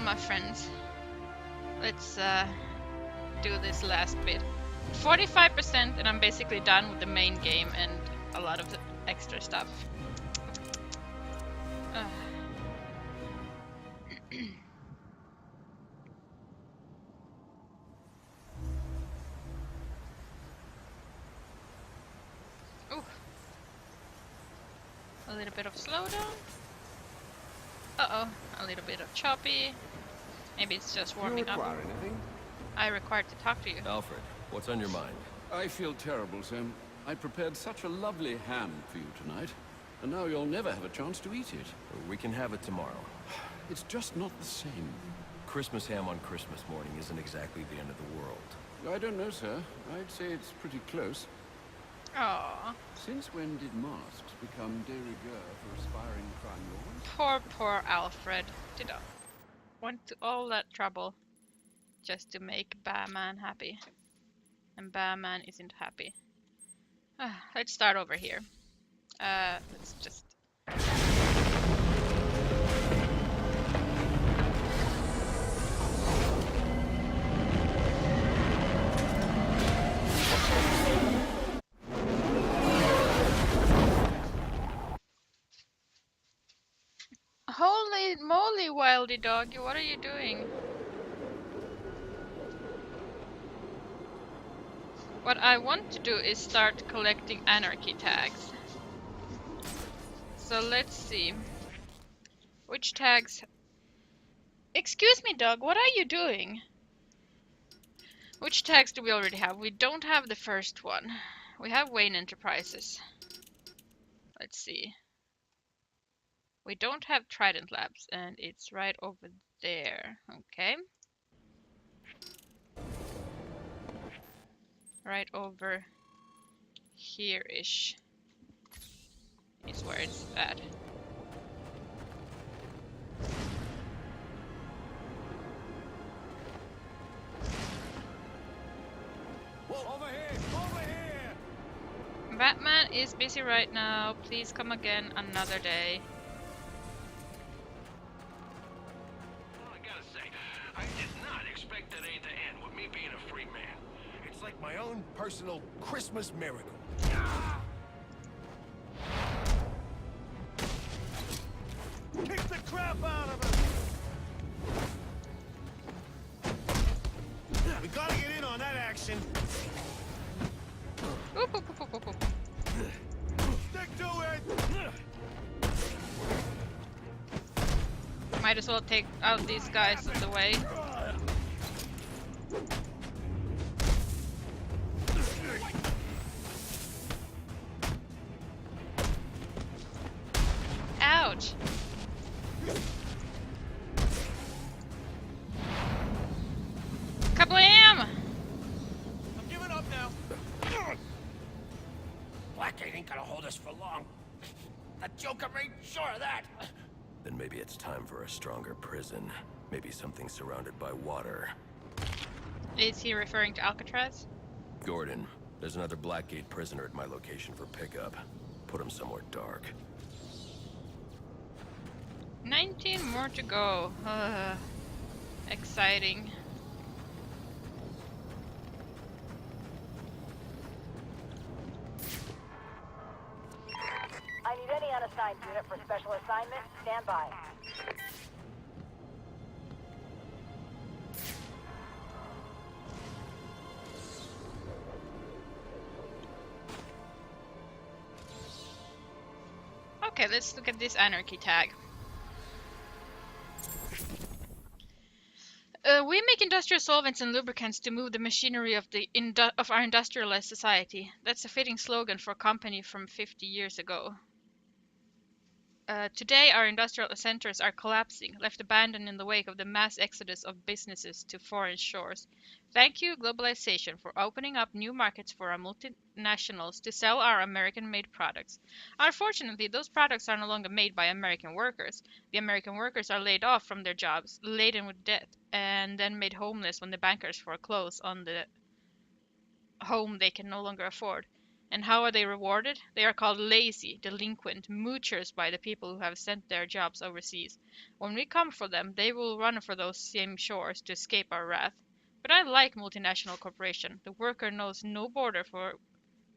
my friends. Let's do this last bit. 45% and I'm basically done with the main game and a lot of the extra stuff. Ooh. A little bit of slowdown. Uh-oh, a little bit of choppy. Maybe it's just warming up. Anything? I required to talk to you. Alfred, what's on your mind? I feel terrible, Sam. I prepared such a lovely ham for you tonight, and now you'll never have a chance to eat it. We can have it tomorrow. It's just not the same. Christmas ham on Christmas morning isn't exactly the end of the world. I don't know, sir. I'd say it's pretty close. Aww. Since when did masks become de rigueur for aspiring crime lords? Poor Alfred. Did I went to all that trouble just to make Batman happy. And Batman isn't happy. Let's start over here. Let's just... Holy moly, Wildy Doggy, what are you doing? What I want to do is start collecting anarchy tags. So let's see. Which tags... Excuse me, dog, what are you doing? Which tags do we already have? We don't have the first one. We have Wayne Enterprises. Let's see. We don't have Trident Labs, and it's right over there. Okay. Right over here-ish is where it's at. Whoa, over here! Over here! Batman is busy right now. Please come again another day. Well, I gotta say, I did not expect that day to end with me being a free man. It's like my own personal Christmas miracle. Kick the crap out of him! We gotta get in on that action. Oop, oop, oop, oop, oop, oop. Stick to it! Might as well take out these guys of the way. Ouch! Kablam! I'm giving up now. Blackgate ain't gonna hold us for long. That Joker made sure of that. Then maybe it's time for a stronger prison. Maybe something surrounded by water. Is he referring to Alcatraz? Gordon, there's another Blackgate prisoner at my location for pickup. Put him somewhere dark. 19 more to go. Exciting. I need any unassigned unit for special assignment. Stand by. Okay, let's look at this anarchy tag. We make industrial solvents and lubricants to move the machinery of our industrialized society. That's a fitting slogan for a company from 50 years ago. Today, our industrial centers are collapsing, left abandoned in the wake of the mass exodus of businesses to foreign shores. Thank you, globalization, for opening up new markets for our multinationals to sell our American-made products. Unfortunately, those products are no longer made by American workers. The American workers are laid off from their jobs, laden with debt, and then made homeless when the bankers foreclose on the home they can no longer afford. And how are they rewarded? They are called lazy, delinquent, moochers by the people who have sent their jobs overseas. When we come for them, they will run for those same shores to escape our wrath. But I like multinational corporation. The worker knows no border, for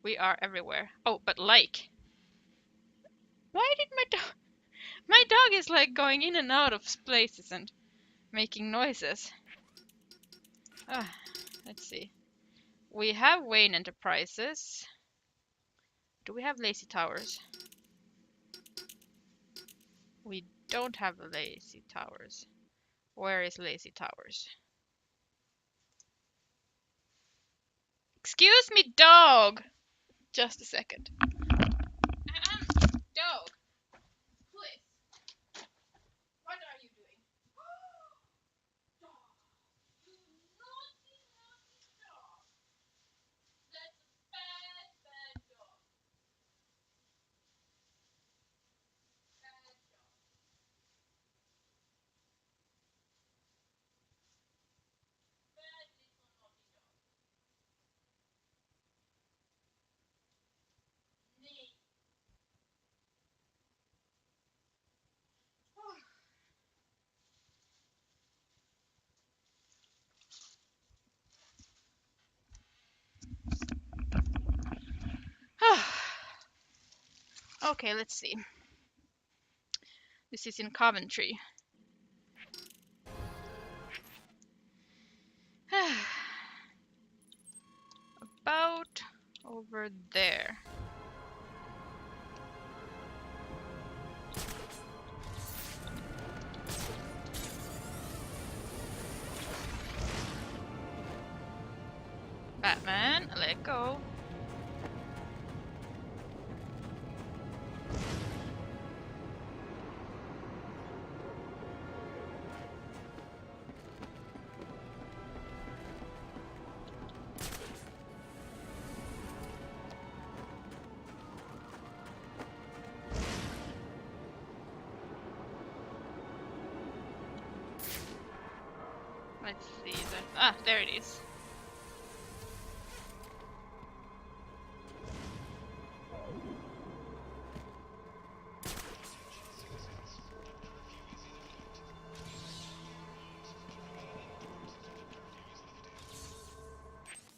we are everywhere. Oh, but like. Why did my dog is like going in and out of places and making noises. Ah, let's see. We have Wayne Enterprises. Do we have Lazy Towers? We don't have Lazy Towers. Where is Lazy Towers? Excuse me, dog! Just a second. Dog, please. What are you doing? Dog. You naughty, naughty dog. That's a bad, bad dog. Bad dog. Bad little naughty dog. Nay. Okay, let's see. This is in Coventry. About over there. Batman, let go. Let's see that. Ah, there it is.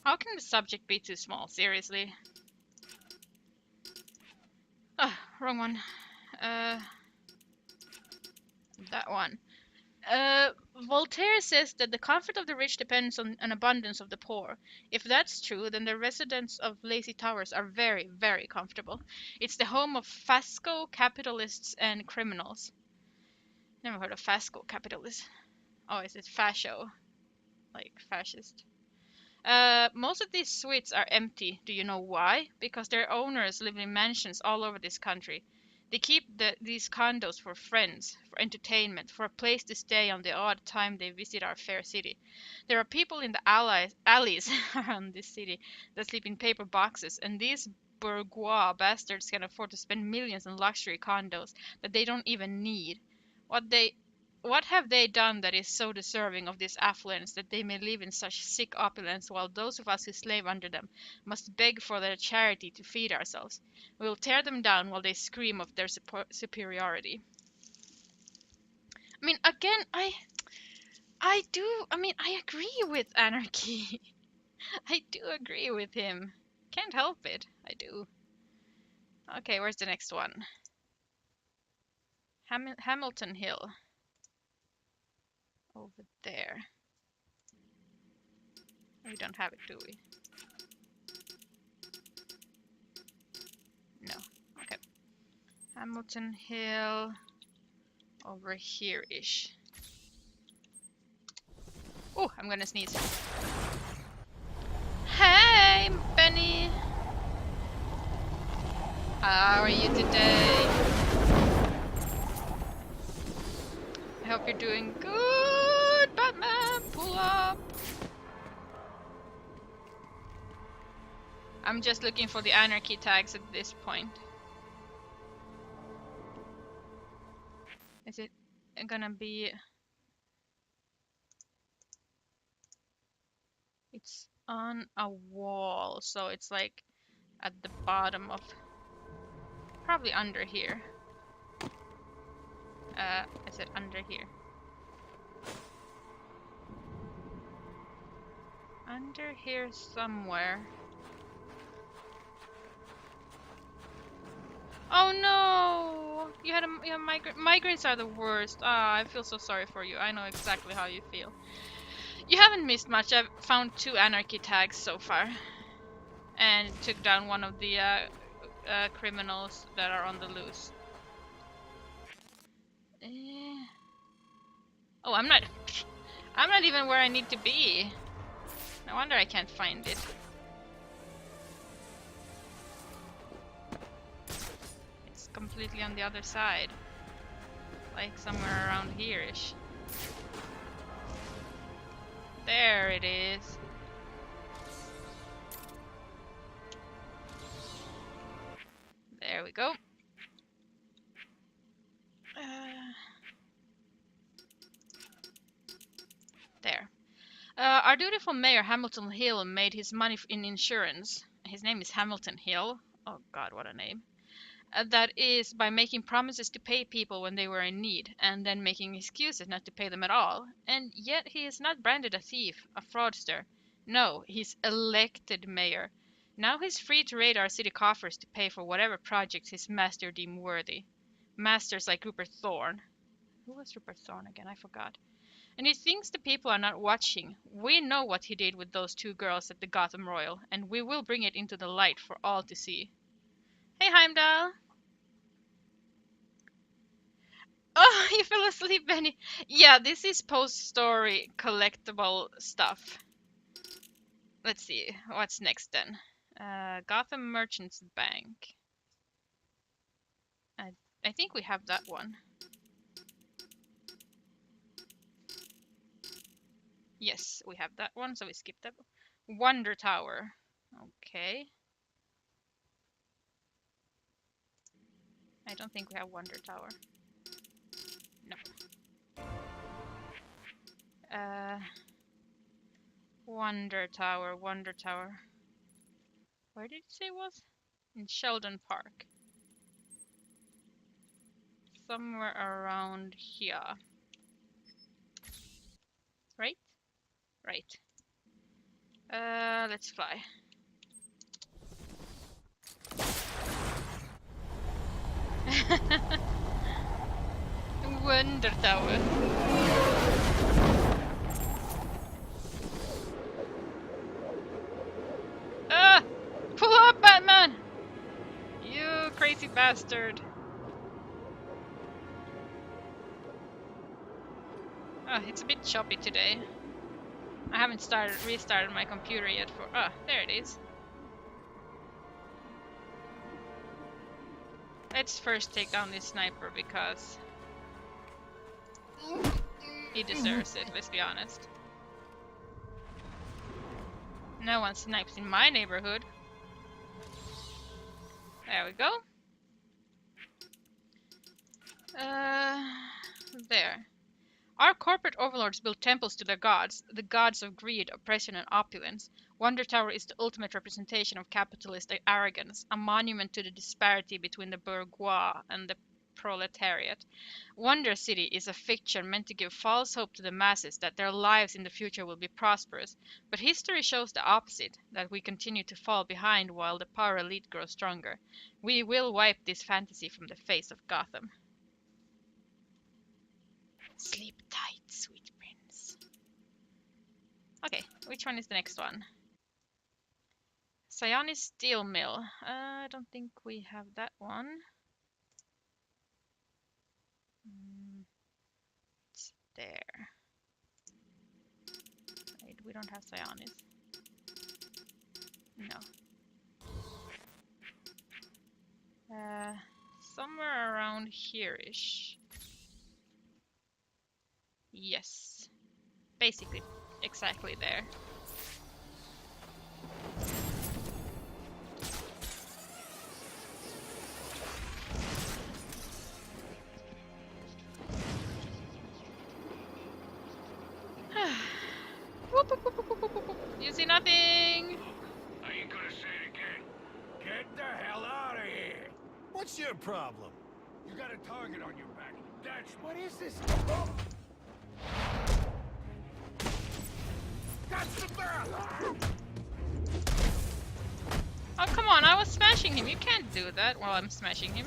How can the subject be too small? Seriously. Ah, wrong one. That one. Uh, Voltaire says that the comfort of the rich depends on an abundance of the poor. If that's true, then the residents of Lazy Towers are very, very comfortable. It's the home of Fasco capitalists and criminals. Never heard of Fasco capitalists. Oh, is it fascio? Like fascist? Most of these suites are empty. Do you know why? Because their owners live in mansions all over this country. They keep these condos for friends, for entertainment, for a place to stay on the odd time they visit our fair city. There are people in the alleys around this city that sleep in paper boxes, and these bourgeois bastards can afford to spend millions on luxury condos that they don't even need. What they what have they done that is so deserving of this affluence that they may live in such sick opulence, while those of us who slave under them must beg for their charity to feed ourselves? We will tear them down while they scream of their superiority. I mean, again, I agree with anarchy. I do agree with him. Can't help it. I do. Okay, where's the next one? Hamilton Hill. Over there. We don't have it, do we? No. Okay. Hamilton Hill. Over here-ish. Oh, I'm gonna sneeze. Hey, Benny! How are you today? I hope you're doing good, Batman! Pull up! I'm just looking for the anarchy tags at this point. Is it gonna be... It's on a wall, so it's like at the bottom of... Probably under here. I said under here. Under here somewhere. Oh no! You have migraines are the worst. Ah, I feel so sorry for you. I know exactly how you feel. You haven't missed much. I've found 2 anarchy tags so far. And took down one of the criminals that are on the loose. Oh, I'm not even where I need to be. No wonder I can't find it. It's completely on the other side. Like somewhere around here-ish. There it is. There we go. There. Our dutiful mayor, Hamilton Hill, made his money in insurance. His name is Hamilton Hill. Oh god, what a name. That is, by making promises to pay people when they were in need, and then making excuses not to pay them at all. And yet he is not branded a thief, a fraudster. No, he's elected mayor. Now he's free to raid our city coffers to pay for whatever projects his master deemed worthy. Masters like Rupert Thorne. Who was Rupert Thorne again? I forgot. And he thinks the people are not watching. We know what he did with those 2 girls at the Gotham Royal, and we will bring it into the light for all to see. Hey, Heimdall! Oh, you fell asleep, Benny. Yeah, this is post-story collectible stuff. Let's see, what's next then? Gotham Merchants Bank. I think we have that one. Yes, we have that one, so we skipped that. Wonder Tower. Okay. I don't think we have Wonder Tower. No. Wonder Tower, Wonder Tower. Where did it say it was? In Sheldon Park. Somewhere around here. Right? Right. Let's fly. Wonder Tower. Ah! Pull up, Batman! You crazy bastard. Ah, it's a bit choppy today. I haven't restarted my computer yet for... Ah, there it is. Let's first take down this sniper because he deserves it, let's be honest. No one snipes in my neighborhood. There we go. There. Our corporate overlords built temples to the gods of greed, oppression, and opulence. Wonder Tower is the ultimate representation of capitalist arrogance, a monument to the disparity between the bourgeois and the proletariat. Wonder City is a fiction meant to give false hope to the masses that their lives in the future will be prosperous, but history shows the opposite, that we continue to fall behind while the power elite grows stronger. We will wipe this fantasy from the face of Gotham. Sleep tight, sweet prince. Okay, which one is the next one? Sionis Steel Mill. I don't think we have that one. It's there. Wait, we don't have Sionis. No. Somewhere around here-ish. Yes. Basically, exactly there. You see nothing! Are you gonna say it again? What's your problem? You got a target on your back. That's what is this? That's the barrel! Oh, come on, I was smashing him. You can't do that while I'm smashing him.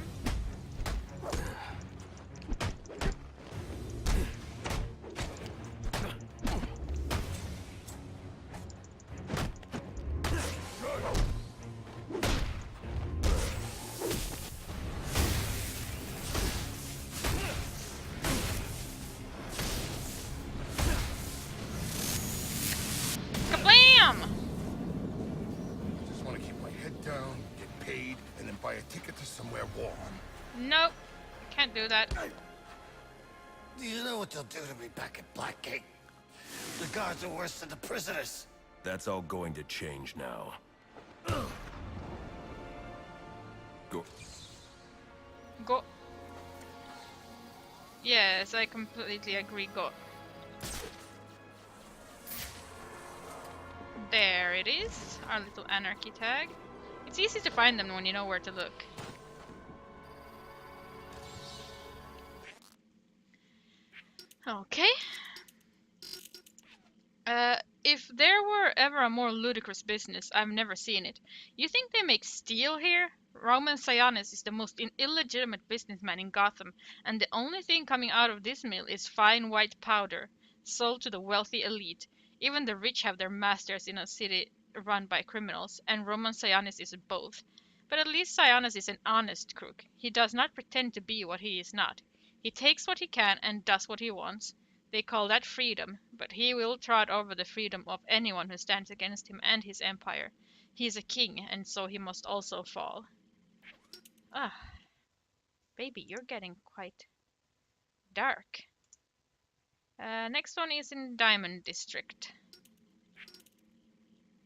Kablam! Just want to keep my head down, get paid, and then buy a ticket to somewhere warm. Nope, can't do that. Do you know what they'll do to me back at Blackgate? The guards are worse than the prisoners. That's all going to change now. Go. Go. Yes, I completely agree. Go. There it is, our little anarchy tag. It's easy to find them when you know where to look. Okay. If there were ever a more ludicrous business, I've never seen it. You think they make steel here? Roman Sionis is the most illegitimate businessman in Gotham, and the only thing coming out of this mill is fine white powder, sold to the wealthy elite. Even the rich have their masters in a city run by criminals, and Roman Sionis is both. But at least Sionis is an honest crook. He does not pretend to be what he is not. He takes what he can and does what he wants. They call that freedom, but he will trot over the freedom of anyone who stands against him and his empire. He is a king, and so he must also fall. Ah, baby, you're getting quite dark. Next one is in Diamond District.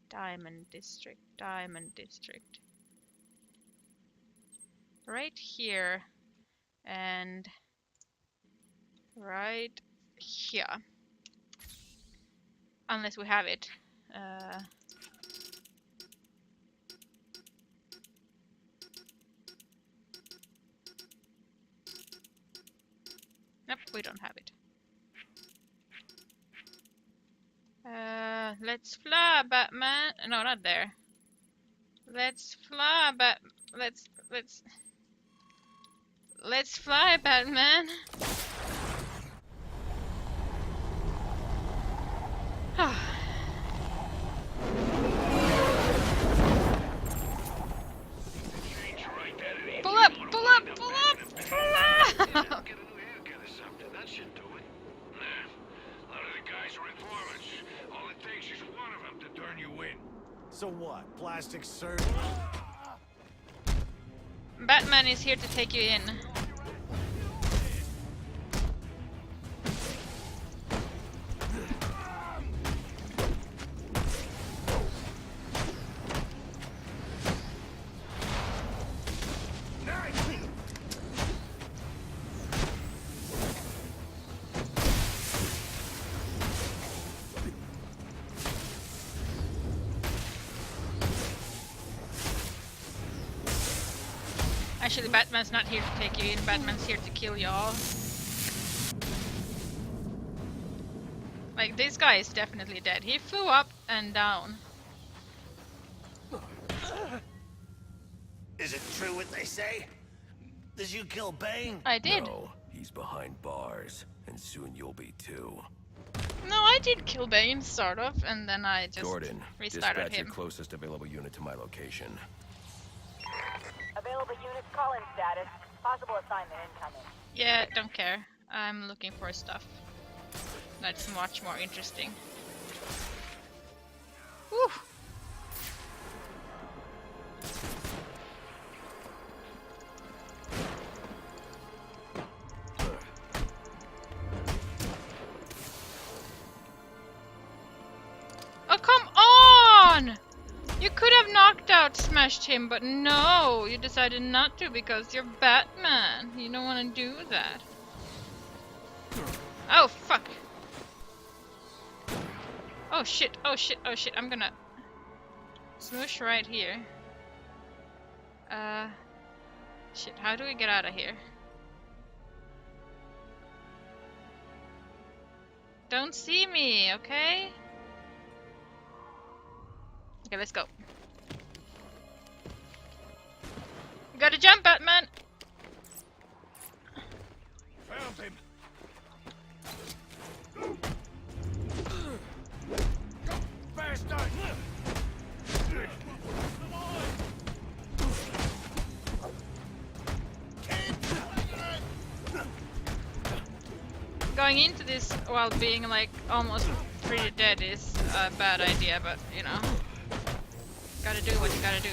Diamond District, Diamond District. Right here, and right here. Unless we have it. Nope, we don't have it. Let's fly, Batman. No, not there. Let's fly, Let's fly, Batman. Pull up, pull up, pull up, pull up! Get a new haircut or something. That should do it. Nah, a lot of the guys are informants. All it takes is one of them to turn you in. So what? Plastic surgery? Batman is here to take you in. Actually, Batman's not here to take you in. Batman's here to kill y'all. Like, this guy is definitely dead. He flew up and down. Is it true what they say? Did you kill Bane? I did. No, he's behind bars, and soon you'll be too. No, I did kill Bane, sort of, and then I just Gordon, restarted dispatch him. your closest available unit to my location. Available units call-in status. Possible assignment incoming. Yeah, don't care. I'm looking for stuff that's much more interesting. Whew. Oh, come on! You could have knocked out, smashed him, but no, you decided not to because you're Batman. You don't want to do that. Oh, fuck. Oh shit, oh shit, oh shit, I'm gonna smoosh right here. Shit, how do we get out of here? Don't see me, okay? Okay, let's go. You gotta jump, Batman! Found him. Go faster. Come on. Going into this while being like almost pretty dead is a bad idea, but you know, gotta do what you gotta do.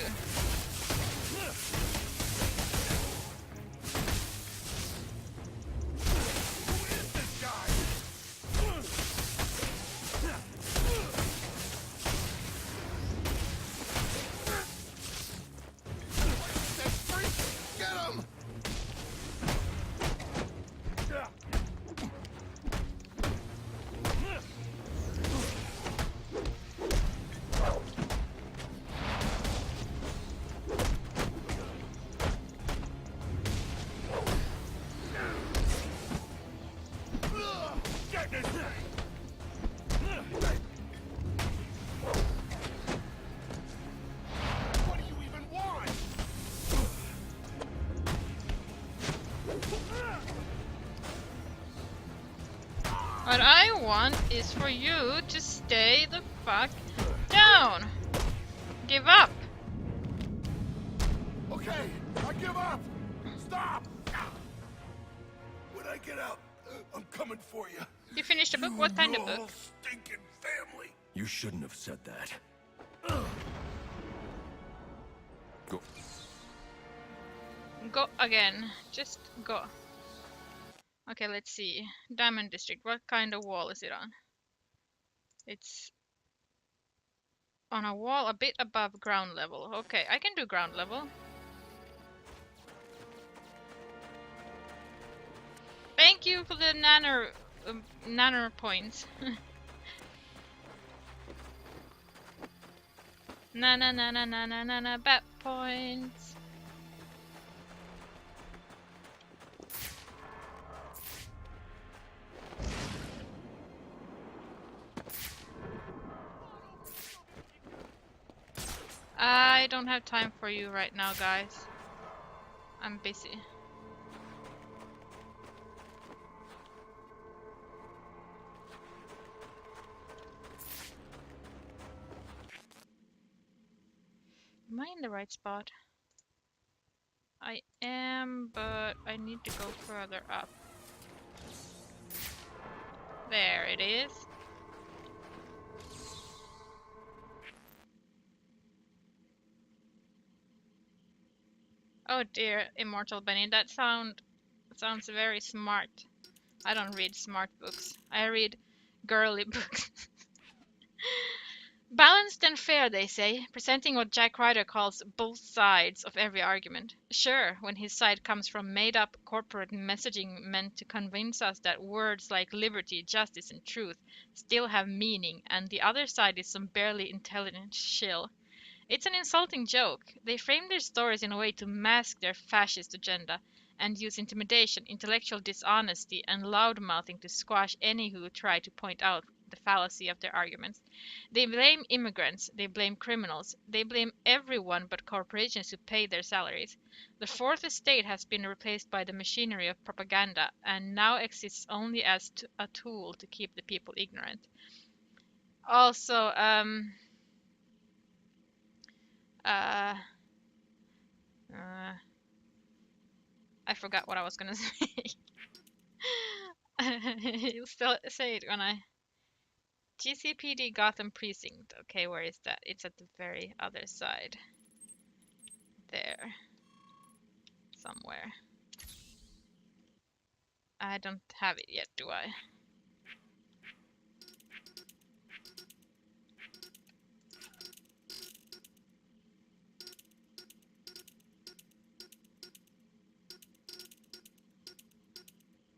What do you even want? What I want is for you to stay the fuck down. Give up. Okay, I give up. Stop. When I get out, I'm coming for you. You finished the book? What kind of Your book? stinking family. You shouldn't have said that. Go. Go again. Just go. Okay, let's see. Diamond District. What kind of wall is it on? It's on a wall a bit above ground level. Okay, I can do ground level. Thank you for the nanner points. Na bat points. I don't have time for you right now, guys. I'm busy. Am I in the right spot? I am, but I need to go further up. There it is. Oh dear, Immortal Benny, that sounds very smart. I don't read smart books. I read girly books. Balanced and fair, they say, presenting what Jack Ryder calls both sides of every argument. Sure, when his side comes from made-up corporate messaging meant to convince us that words like liberty, justice, and truth still have meaning, and the other side is some barely intelligent shill. It's an insulting joke. They frame their stories in a way to mask their fascist agenda and use intimidation, intellectual dishonesty, and loud-mouthing to squash any who try to point out the fallacy of their arguments. They blame immigrants, they blame criminals, they blame everyone but corporations who pay their salaries. The fourth estate has been replaced by the machinery of propaganda and now exists only as a tool to keep the people ignorant. Also, uh, I forgot what I was gonna say. You'll still say it when I... GCPD Gotham Precinct. Okay, where is that? It's at the very other side. There. Somewhere. I don't have it yet, do I?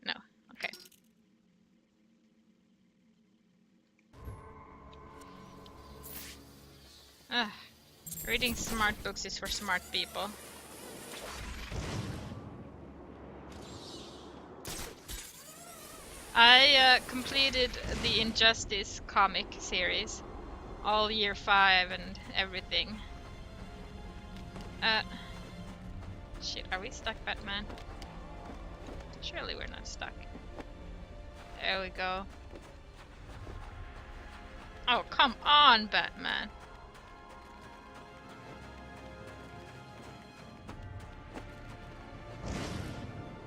No. Okay. Ugh. Reading smart books is for smart people. I completed the Injustice comic series, all year 5 and everything. Shit, are we stuck, Batman? Surely we're not stuck. There we go. Oh, come on, Batman.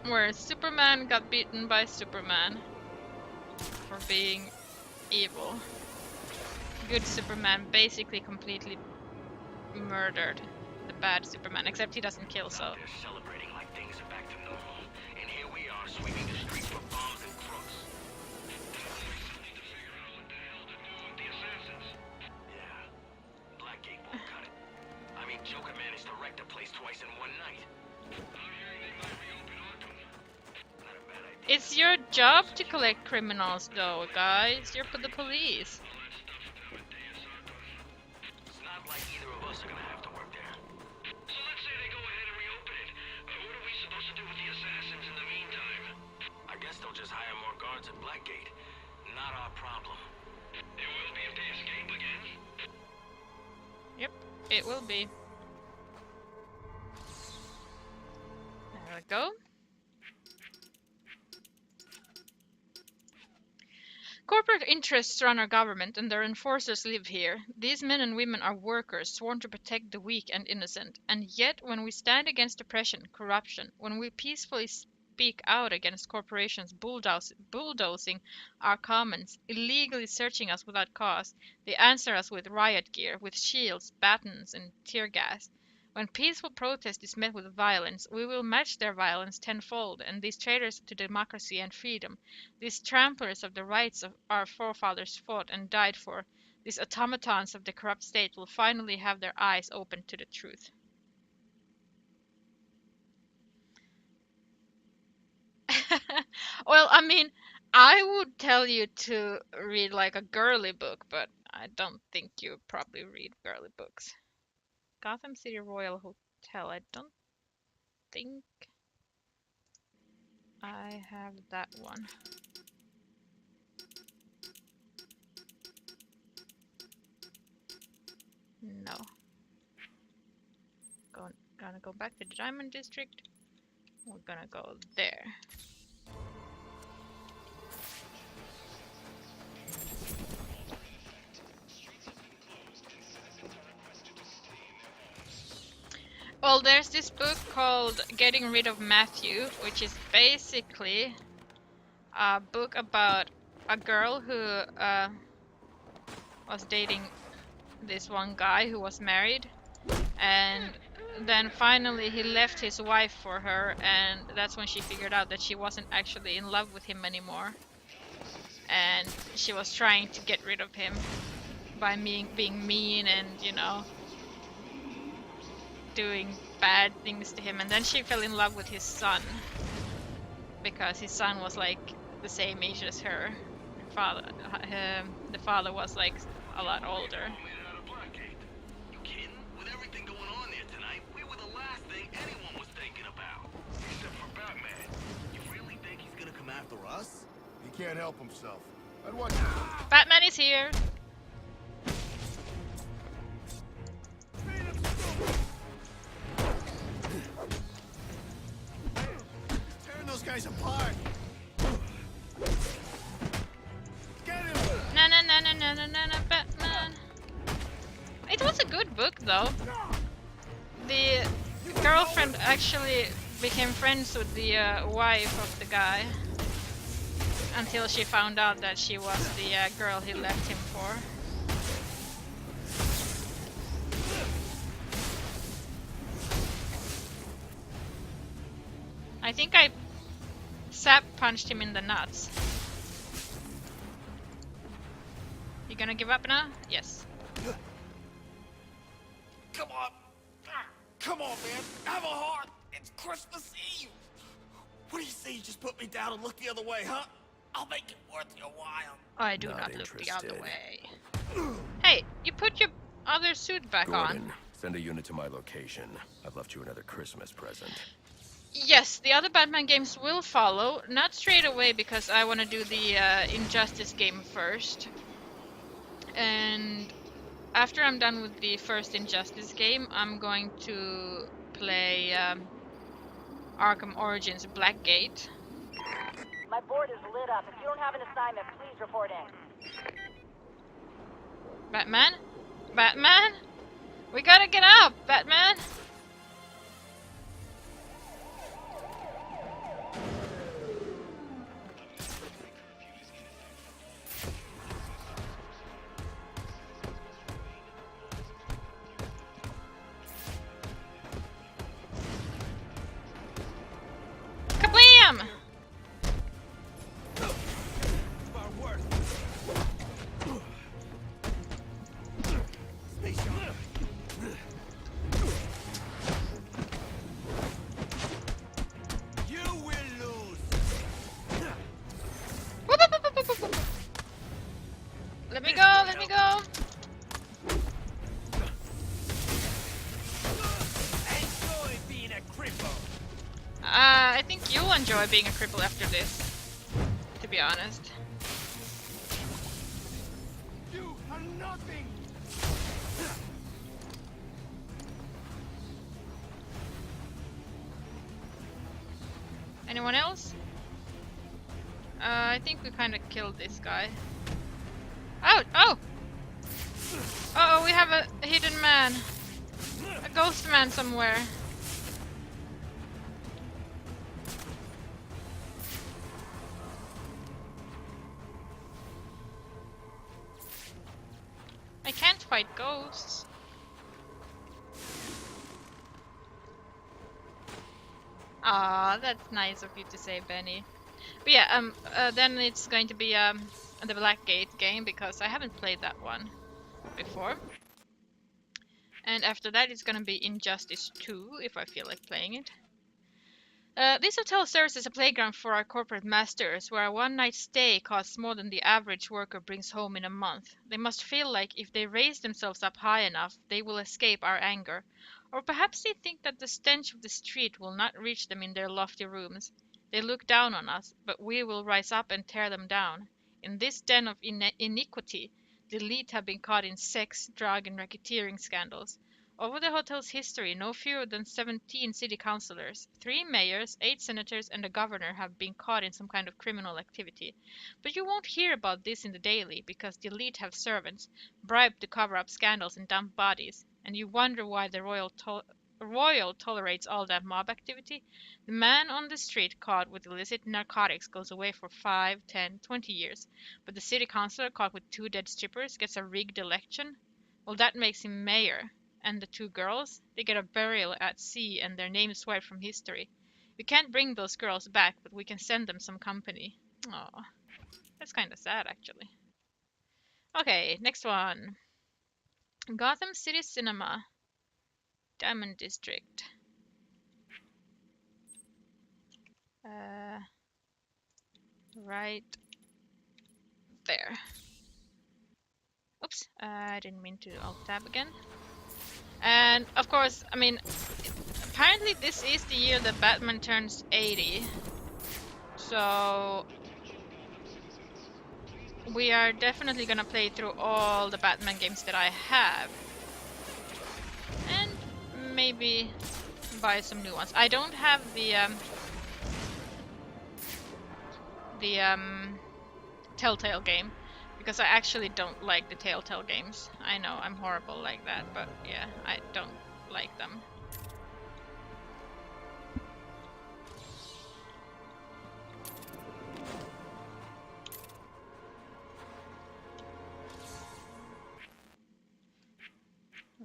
Where Superman got beaten by Superman for being evil. Good Superman basically completely murdered the bad Superman, except he doesn't kill, so. They're celebrating like things are back to normal, and here we are sweeping the streets for bombs and crooks. Yeah, Blackgate won't cut it. I mean, Joker managed to wreck the place twice in one night. Not a bad idea. It's your job to collect criminals, though, guys. You're for the police. It's not like either of us are gonna have to work there. So let's say they go ahead and reopen it. What are we supposed to do with the assassins in the meantime? I guess they'll just hire more guards at Blackgate. Not our problem. It will be if they escape again. Yep, it will be. There we go. Corporate interests run our government and their enforcers live here. These men and women are workers sworn to protect the weak and innocent. And yet, when we stand against oppression, corruption, when we peacefully speak out against corporations bulldozing our commons, illegally searching us without cause, they answer us with riot gear, with shields, batons, and tear gas. When peaceful protest is met with violence, we will match their violence tenfold, and these traitors to democracy and freedom, these tramplers of the rights of our forefathers fought and died for, these automatons of the corrupt state will finally have their eyes opened to the truth. Well, I mean, I would tell you to read like a girly book, but I don't think you probably read girly books. Gotham City Royal Hotel. I don't think I have that one. No. Gonna go back to the Diamond District. We're gonna go there. Well, there's this book called Getting Rid of Matthew, which is basically a book about a girl who was dating this one guy who was married, and then finally he left his wife for her, and that's when she figured out that she wasn't actually in love with him anymore, and she was trying to get rid of him by being mean and, you know, doing bad things to him. And then she fell in love with his son because his son was like the same age as her father. The father was like a lot older. You kidding? With everything going on there tonight, we were the last thing anyone was thinking about. Except for Batman. You really think he's gonna come after us? He can't help himself. I'd watch. Batman is here. Tearing those guys apart. Get him! Na na na na na na na na, Batman. It was a good book though. The girlfriend actually became friends with the wife of the guy until she found out that she was the girl he left him for. I think I sap punched him in the nuts. You gonna give up now? Yes. Come on. Come on, man. Have a heart. It's Christmas Eve. What do you say you just put me down and look the other way, huh? I'll make it worth your while. I do Not not look the other interested. way. Hey, you put your other suit back Gordon, on. send a unit to my location. I've left you another Christmas present. Yes, the other Batman games will follow, not straight away because I want to do the Injustice game first. And after I'm done with the first Injustice game, I'm going to play Arkham Origins Blackgate. My board is lit up. If you don't have an assignment, please report in. Batman? Batman? We gotta get up, Batman! Kablam! You will lose. Whoop, whoop, whoop, whoop, whoop, whoop. Let me go, let me go! Enjoy being a cripple. I think you'll enjoy being a cripple after this, to be honest. You are nothing. Anyone else? I think we kind of killed this guy. Oh! Oh! Uh oh, we have a hidden man. A ghost man somewhere. I can't fight ghosts. Ah, that's nice of you to say, Benny. But yeah, then it's going to be the Blackgate game because I haven't played that one before. And after that, it's gonna be Injustice 2 if I feel like playing it. This hotel serves as a playground for our corporate masters, where a one-night stay costs more than the average worker brings home in a month. They must feel like if they raise themselves up high enough, they will escape our anger. Or perhaps they think that the stench of the street will not reach them in their lofty rooms. They look down on us, but we will rise up and tear them down. In this den of iniquity, the elite have been caught in sex, drug, and racketeering scandals. Over the hotel's history, no fewer than 17 city councilors, 3 mayors, 8 senators, and a governor have been caught in some kind of criminal activity. But you won't hear about this in the daily because the elite have servants, bribed to cover up scandals and dump bodies. And you wonder why the royal tolerates all that mob activity. The man on the street caught with illicit narcotics goes away for 5, 10, 20 years. But the city councilor caught with 2 dead strippers gets a rigged election. Well, that makes him mayor. And the 2 girls, they get a burial at sea and their names wiped from history. We can't bring those girls back, but we can send them some company. Oh, that's kind of sad, actually. Okay, next one. Gotham City Cinema, Diamond District. Right there. Oops, I didn't mean to alt tab again. And of course, I mean, apparently this is the year that Batman turns 80. So we are definitely gonna play through all the Batman games that I have. And maybe buy some new ones. I don't have the Telltale game because I actually don't like the Telltale games. I know I'm horrible like that, but yeah, I don't like them.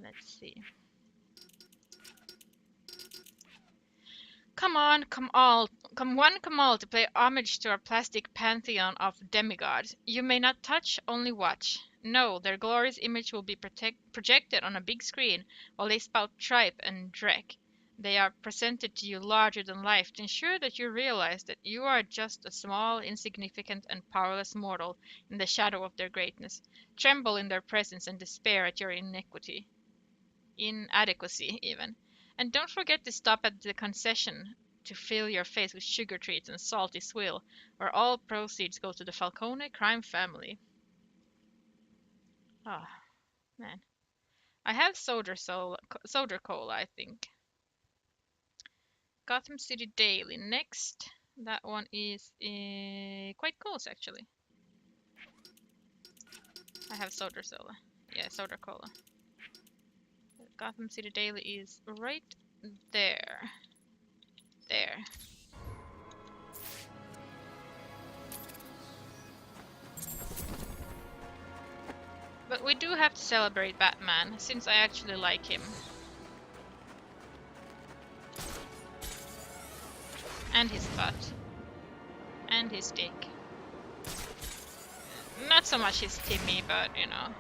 Let's see. Come on, come all to pay homage to our plastic pantheon of demigods. You may not touch, only watch. No, their glorious image will be projected on a big screen while they spout tripe and dreck. They are presented to you larger than life to ensure that you realize that you are just a small, insignificant, and powerless mortal in the shadow of their greatness. Tremble in their presence and despair at your inadequacy even. And don't forget to stop at the concession to fill your face with sugar treats and salty swill, where all proceeds go to the Falcone crime family. Ah, man. I have soda cola, I think. Gotham City Daily next. That one is quite close, actually. I have soda cola. Yeah, soda cola. Gotham City Daily is right there. There. But we do have to celebrate Batman, since I actually like him. And his butt. And his dick. Not so much his Timmy, but you know.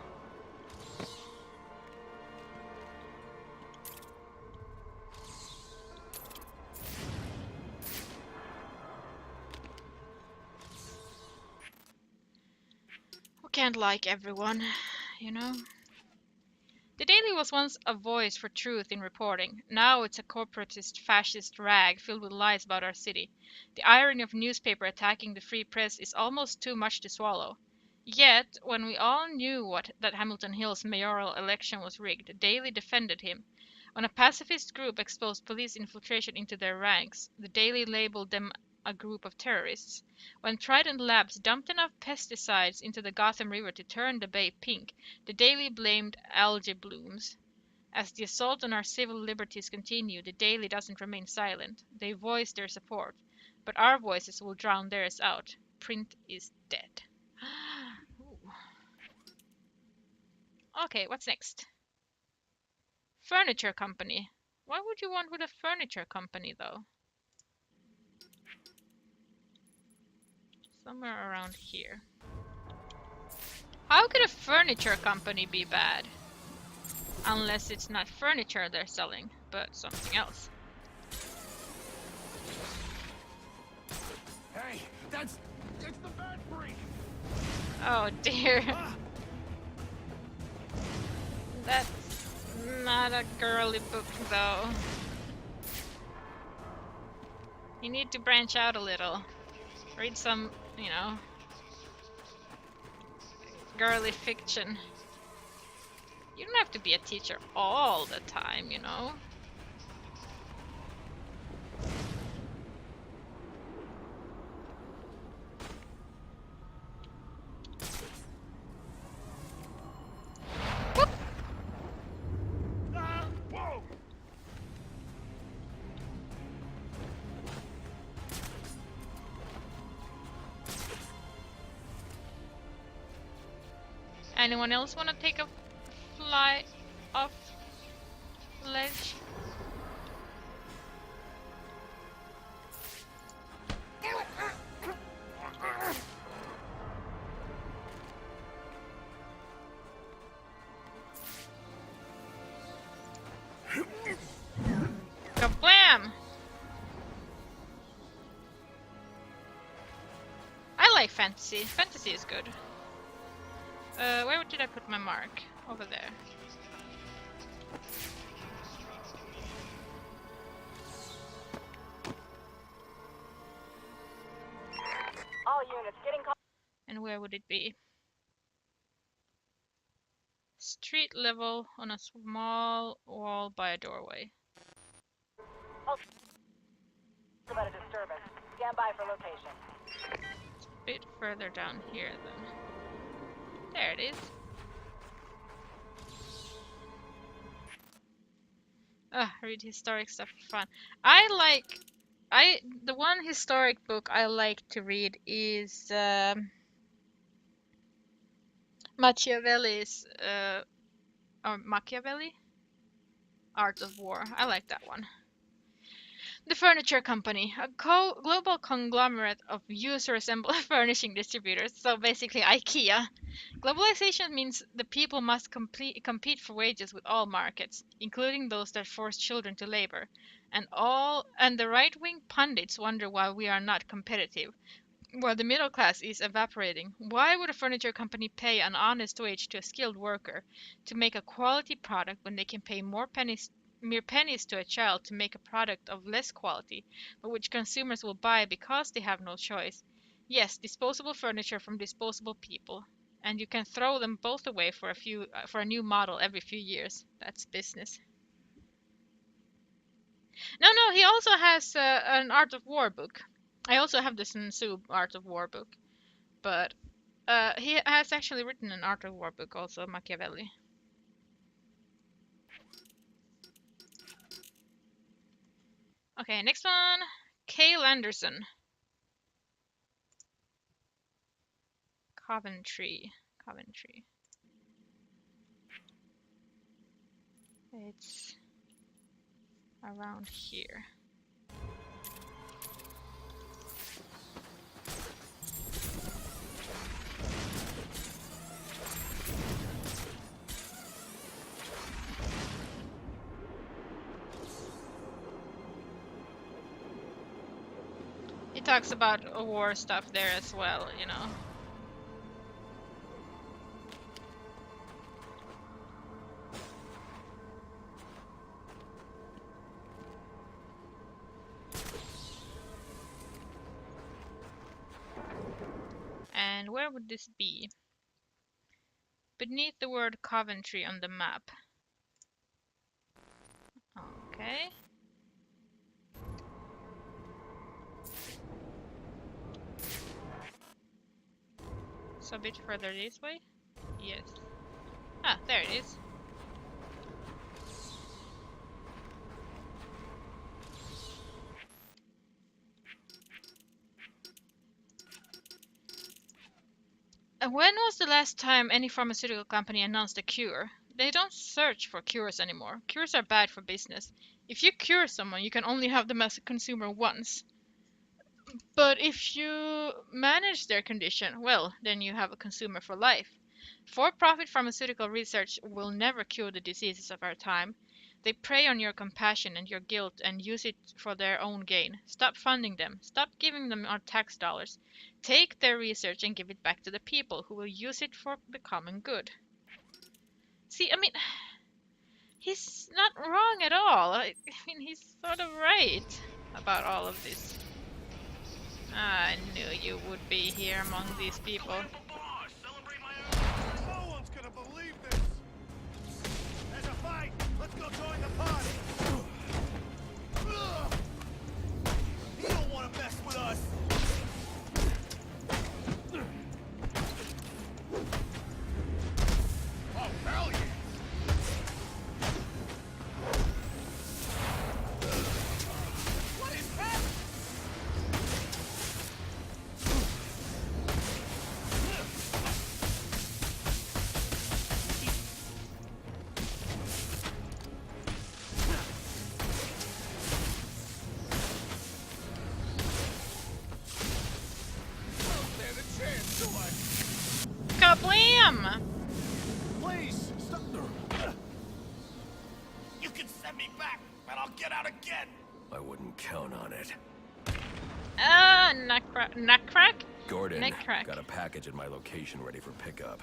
Who can't like everyone, you know? The Daily was once a voice for truth in reporting. Now it's a corporatist fascist rag filled with lies about our city. The irony of newspaper attacking the free press is almost too much to swallow. Yet, when we all knew that Hamilton Hill's mayoral election was rigged, the Daily defended him. When a pacifist group exposed police infiltration into their ranks, the Daily labeled them a group of terrorists. When Trident Labs dumped enough pesticides into the Gotham River to turn the bay pink, the Daily blamed algae blooms. As the assault on our civil liberties continue, the Daily doesn't remain silent. They voice their support. But our voices will drown theirs out. Print is dead. Okay, what's next? Furniture company. What would you want with a furniture company, though? Somewhere around here. How could a furniture company be bad? Unless it's not furniture they're selling, but something else. Hey, it's the Bat Freak! Oh dear. That's not a girly book, though. You need to branch out a little. Read some, you know, girly fiction. You don't have to be a teacher all the time, you know. Whoop. Whoa! Anyone else want to take a fly off ledge? Kablam! I like fantasy. Fantasy is good. Where did I put my mark? Over there. All units getting call. And where would it be? Street level on a small wall by a doorway. About a disturbance. Stand by for location. It's a bit further down here then. There it is. Read historic stuff for fun. The one historic book I like to read is Machiavelli's or Machiavelli? Art of War. I like that one. The Furniture Company, a global conglomerate of user-assembled furnishing distributors, so basically IKEA. Globalization means the people must compete for wages with all markets, including those that force children to labor. And the right-wing pundits wonder why we are not competitive, while the middle class is evaporating. Why would a furniture company pay an honest wage to a skilled worker to make a quality product when they can pay more pennies mere pennies to a child to make a product of less quality, but which consumers will buy because they have no choice. Yes, disposable furniture from disposable people, and you can throw them both away for a new model every few years. That's business. No, he also has an Art of War book. I also have the Sun Tzu Art of War book, but he has actually written an Art of War book also, Machiavelli. Okay, next one. Cale Anderson. Coventry. Coventry. It's around here. He talks about war stuff there as well, you know. And where would this be? Beneath the word Coventry on the map. Okay. So a bit further this way? Yes. Ah, there it is. When was the last time any pharmaceutical company announced a cure? They don't search for cures anymore. Cures are bad for business. If you cure someone, you can only have them as a consumer once. But if you manage their condition, well, then you have a consumer for life. For-profit pharmaceutical research will never cure the diseases of our time. They prey on your compassion and your guilt and use it for their own gain. Stop funding them. Stop giving them our tax dollars. Take their research and give it back to the people who will use it for the common good. See, I mean, he's not wrong at all. I mean, he's sort of right about all of this. I knew you would be here among these people. No one's gonna believe this. There's a fight. Let's go join the party. You don't want to mess with us. Oh, hell yeah. What is happening? Kablam! Please, stop. You can send me back, but I'll get out again. I wouldn't count on it. Nutcrack? Gordon, Neckcrack. got a package at my location ready for pickup.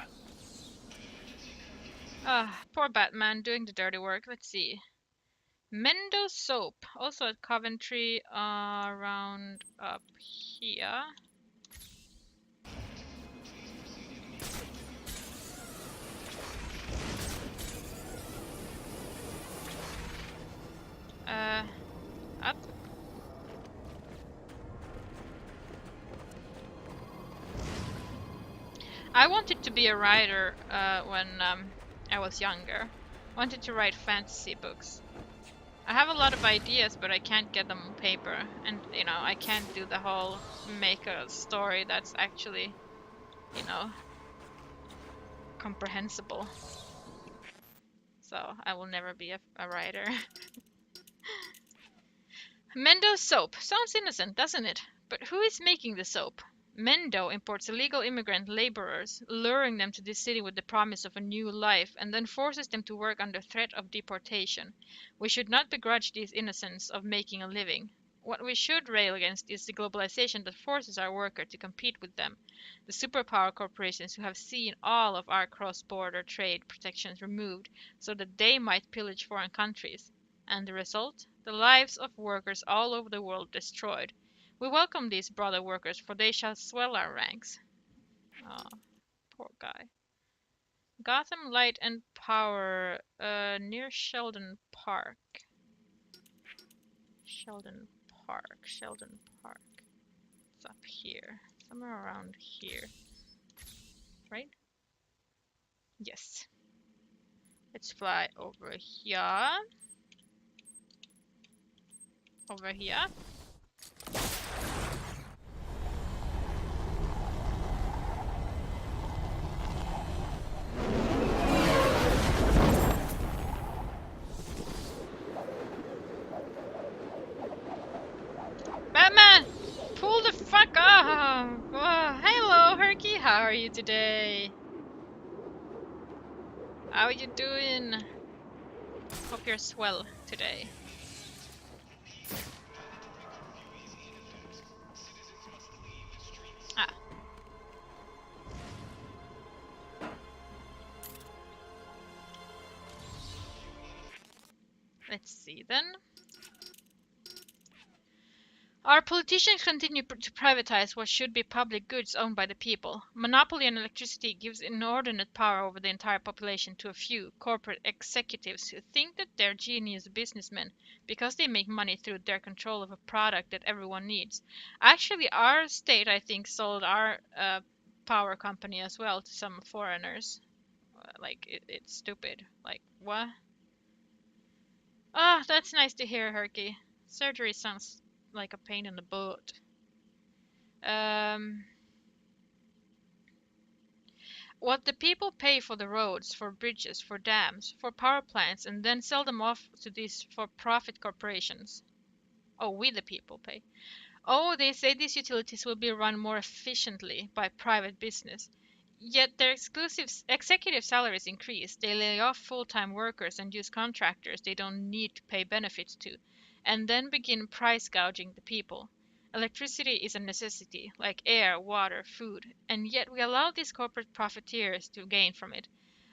Poor Batman doing the dirty work. Let's see. Mendo soap, also at Coventry, around up here. Up. I wanted to be a writer when I was younger. Wanted to write fantasy books. I have a lot of ideas, but I can't get them on paper. And, you know, I can't do the whole make a story that's actually, you know, comprehensible. So I will never be a writer. Mendo soap. Sounds innocent, doesn't it? But who is making the soap? Mendo imports illegal immigrant laborers, luring them to this city with the promise of a new life, and then forces them to work under threat of deportation. We should not begrudge these innocents of making a living. What we should rail against is the globalization that forces our workers to compete with them, the superpower corporations who have seen all of our cross-border trade protections removed so that they might pillage foreign countries. And the result? The lives of workers all over the world destroyed. We welcome these brother workers, for they shall swell our ranks. Oh, poor guy. Gotham Light and Power, near Sheldon Park. Sheldon Park. It's up here. Somewhere around here. Right? Yes. Let's fly over here. Over here. Batman! Pull the fuck off! Oh, hello, Herky. How are you today? How are you doing? Hope you're swell today. Ah. Let's see then. Our politicians continue to privatize what should be public goods owned by the people. Monopoly on electricity gives inordinate power over the entire population to a few corporate executives who think that they're genius businessmen because they make money through their control of a product that everyone needs. Actually, our state, I think, sold our power company as well to some foreigners. Like, it's stupid. Like, what? Ah, that's nice to hear, Herky. Surgery sounds like a pain in the butt. What the people pay for the roads, for bridges, for dams, for power plants, and then sell them off to these for-profit corporations. Oh, we the people pay. Oh, they say these utilities will be run more efficiently by private business. Yet their executive salaries increase. They lay off full-time workers and use contractors they don't need to pay benefits to, and then begin price gouging the people. Electricity is a necessity, like air, water, food, and yet we allow these corporate profiteers to gain from it.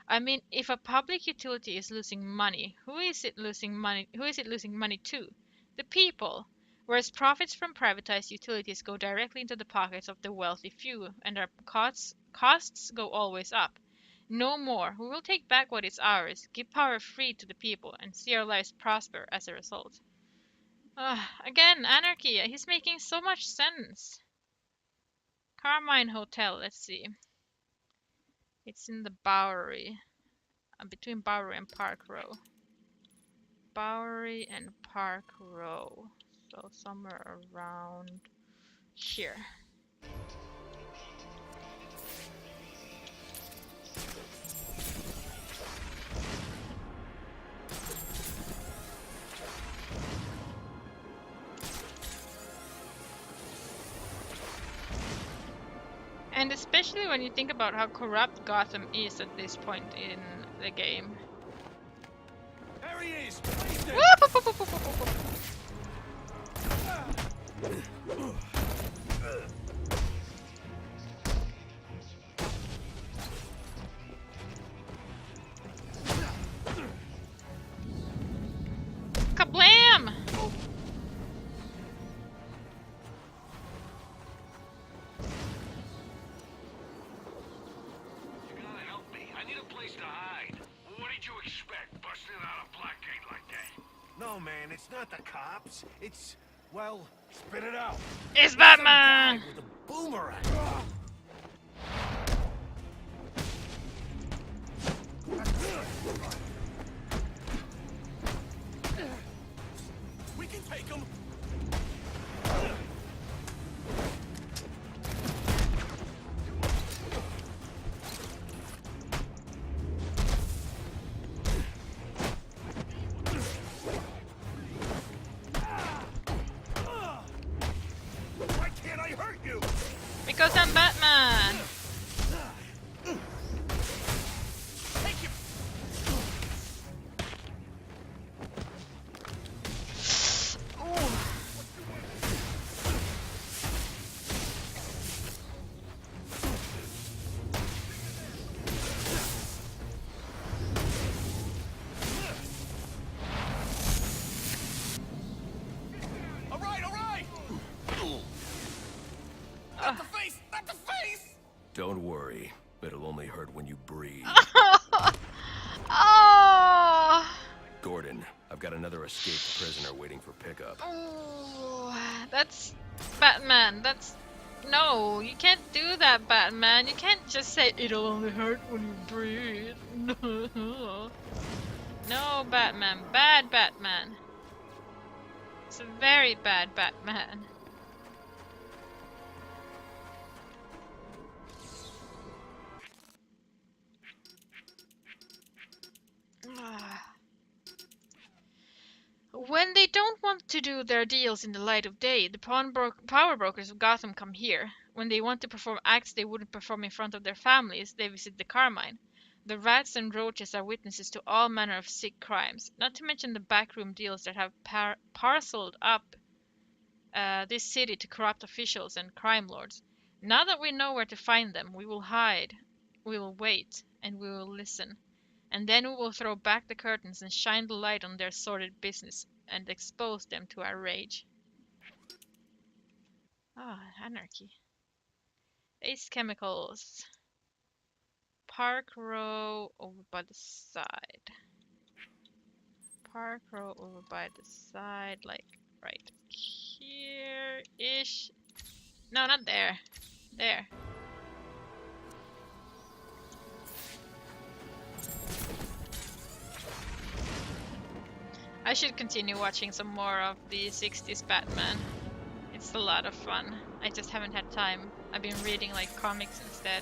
I mean, if a public utility is losing money, who is it losing money? Who is it losing money to? The people. Whereas profits from privatized utilities go directly into the pockets of the wealthy few, and our costs go always up. No more. We will take back what is ours, give power free to the people, and see our lives prosper as a result. Again, anarchy. He's making so much sense. Carmine Hotel, let's see. It's in the Bowery. Between Bowery and Park Row. Bowery and Park Row. So somewhere around here. And especially when you think about how corrupt Gotham is at this point in the game. There he is! Kablam! You gotta help me. I need a place to hide. What did you expect, busting out a Blackgate like that? No, man, it's not the cops. It's, well, spit it out. It's Some Batman! guy with a boomerang. We can take him. Why can't I hurt you? Because I'm Batman! Take him. Ooh. Don't worry. It'll only hurt when you breathe. Oh! Gordon, I've got another escaped prisoner waiting for pickup. Oh, that's Batman. That's no, you can't do that, Batman. You can't just say it'll only hurt when you breathe. No, Batman. Bad Batman. It's a very bad Batman. When they don't want to do their deals in the light of day, the power brokers of Gotham come here. When they want to perform acts they wouldn't perform in front of their families, they visit the Carmine. The rats and roaches are witnesses to all manner of sick crimes, not to mention the backroom deals that have parceled up this city to corrupt officials and crime lords. Now that we know where to find them, we will hide, we will wait, and we will listen. And then we will throw back the curtains and shine the light on their sordid business and expose them to our rage. Ah, anarchy. Ace Chemicals. Park Row over by the side. Park Row over by the side, like right here-ish. No, not there. There. I should continue watching some more of the 60s Batman. It's a lot of fun. I just haven't had time. I've been reading like comics instead.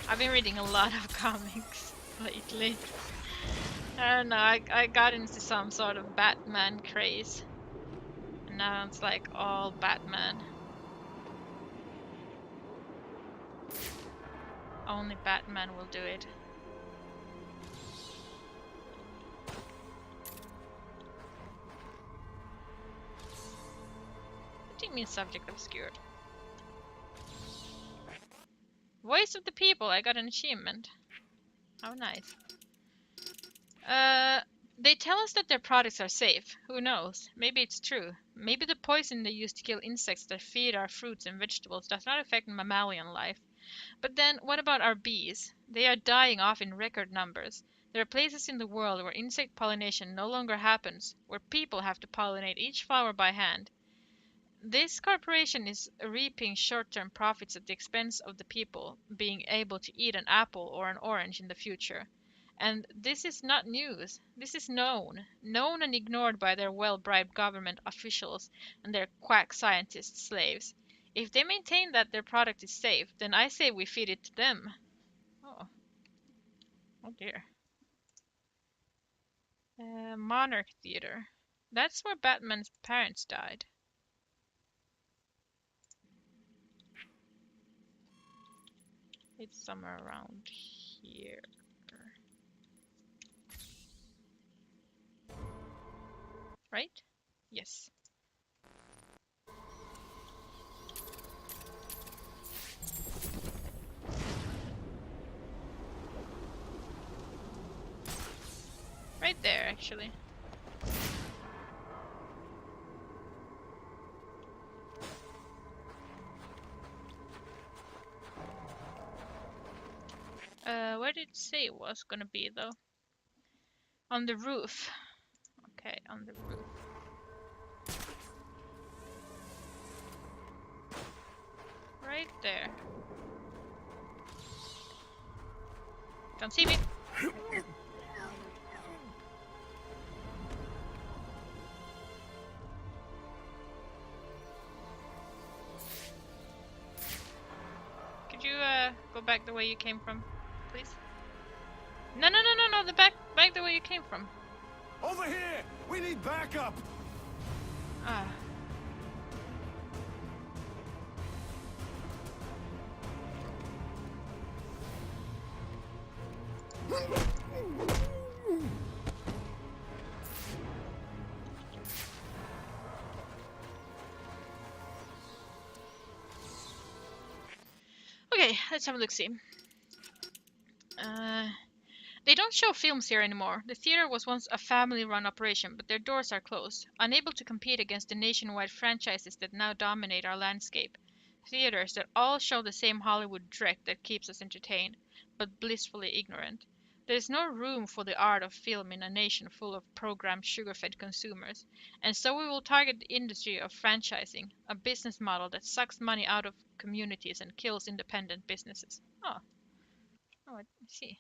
I've been reading a lot of comics lately. I don't know, I got into some sort of Batman craze. And now it's like all Batman. Only Batman will do it. What do you mean subject obscured? Voice of the people, I got an achievement. How nice. They tell us that their products are safe. Who knows? Maybe it's true. Maybe the poison they use to kill insects that feed our fruits and vegetables does not affect mammalian life. But then, what about our bees? They are dying off in record numbers. There are places in the world where insect pollination no longer happens, where people have to pollinate each flower by hand. This corporation is reaping short-term profits at the expense of the people being able to eat an apple or an orange in the future. And this is not news. This is known and ignored by their well-bribed government officials and their quack scientist slaves. If they maintain that their product is safe, then I say we feed it to them. Oh, oh dear. Monarch Theater. That's where Batman's parents died. It's somewhere around here. Right? Yes. Right there, actually. Where did it say it was gonna be, though? On the roof. Okay, on the roof. Right there. Don't see me. Could you go back the way you came from, please? No, the back the way you came from. Over here! We need backup! Ah. Okay, let's have a look-see. They don't show films here anymore. The theater was once a family-run operation, but their doors are closed, unable to compete against the nationwide franchises that now dominate our landscape. theaters that all show the same Hollywood dreck that keeps us entertained, but blissfully ignorant. There is no room for the art of film in a nation full of programmed sugar-fed consumers, and so we will target the industry of franchising, a business model that sucks money out of communities and kills independent businesses. Oh, I see.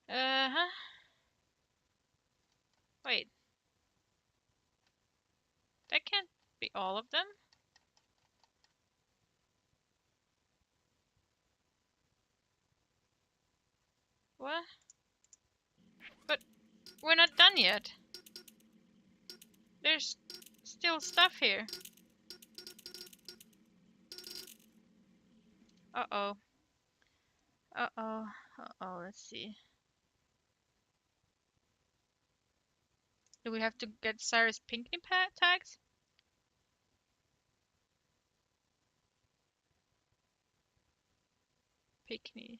Uh-huh. Wait, that can't be all of them. What? But we're not done yet. There's still stuff here. Uh-oh. Uh-oh. Uh-oh, let's see. Do we have to get Cyrus Pinckney tags? Pinckney.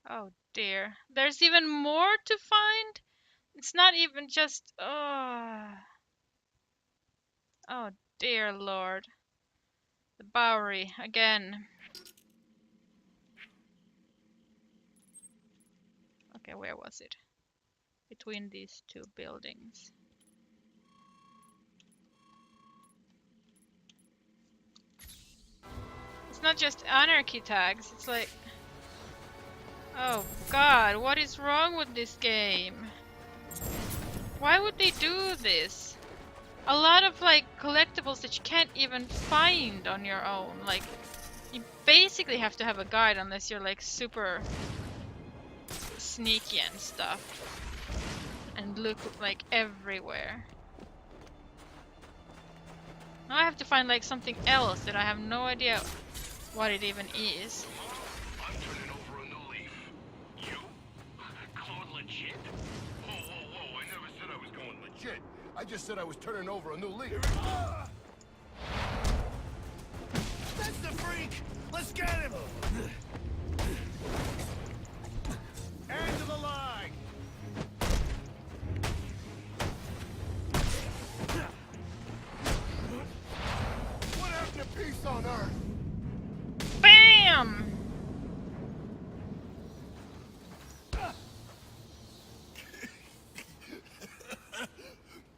Oh dear. There's even more to find? It's not even just... Oh dear lord. The Bowery, again. Okay, where was it? Between these two buildings. It's not just anarchy tags, it's like... Oh god, what is wrong with this game? Why would they do this? A lot of like collectibles that you can't even find on your own. Like, you basically have to have a guide unless you're like super sneaky and stuff. And look like everywhere. Now I have to find like something else that I have no idea what it even is. I'm turning over a new leaf. You? Claude legit? Whoa, whoa, whoa. I never said I was going legit. I just said I was turning over a new leaf. That's the freak! Let's get him! End of the line! What happened to peace on Earth? BAM!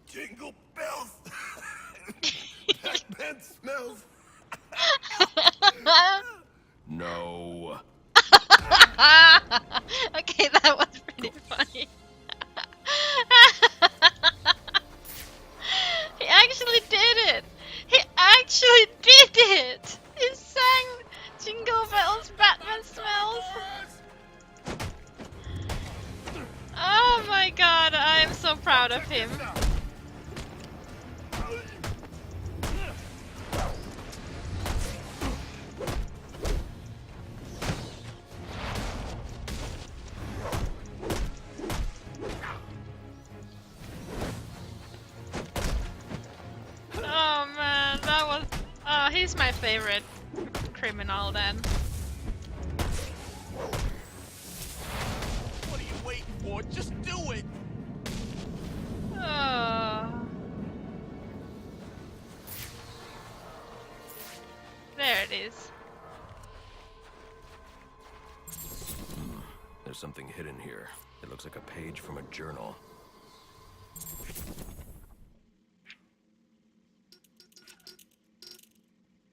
Jingle bells! Batman smells! No. Okay, that was pretty funny. He actually did it! He actually did it! He sang Jingle Bells, Batman Smells. Oh my god, I am so proud of him. Oh man, that was... Oh, he's my favorite criminal then. What are you waiting for? Just do it! Oh. There it is. There's something hidden here. It looks like a page from a journal.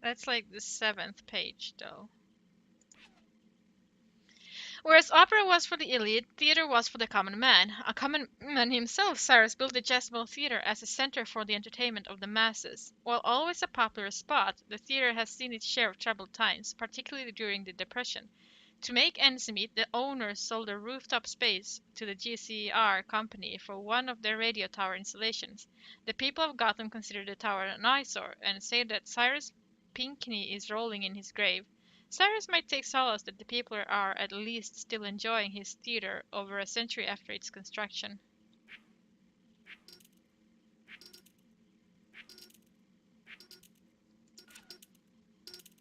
That's like the 7th page, though. Whereas opera was for the elite, theater was for the common man. A common man himself, Cyrus built the Jezebel Theater as a center for the entertainment of the masses. While always a popular spot, the theater has seen its share of troubled times, particularly during the Depression. To make ends meet, the owners sold a rooftop space to the GCR company for one of their radio tower installations. The people of Gotham consider the tower an eyesore and say that Cyrus Pinckney is rolling in his grave. Cyrus might take solace that the people are at least still enjoying his theater over a century after its construction.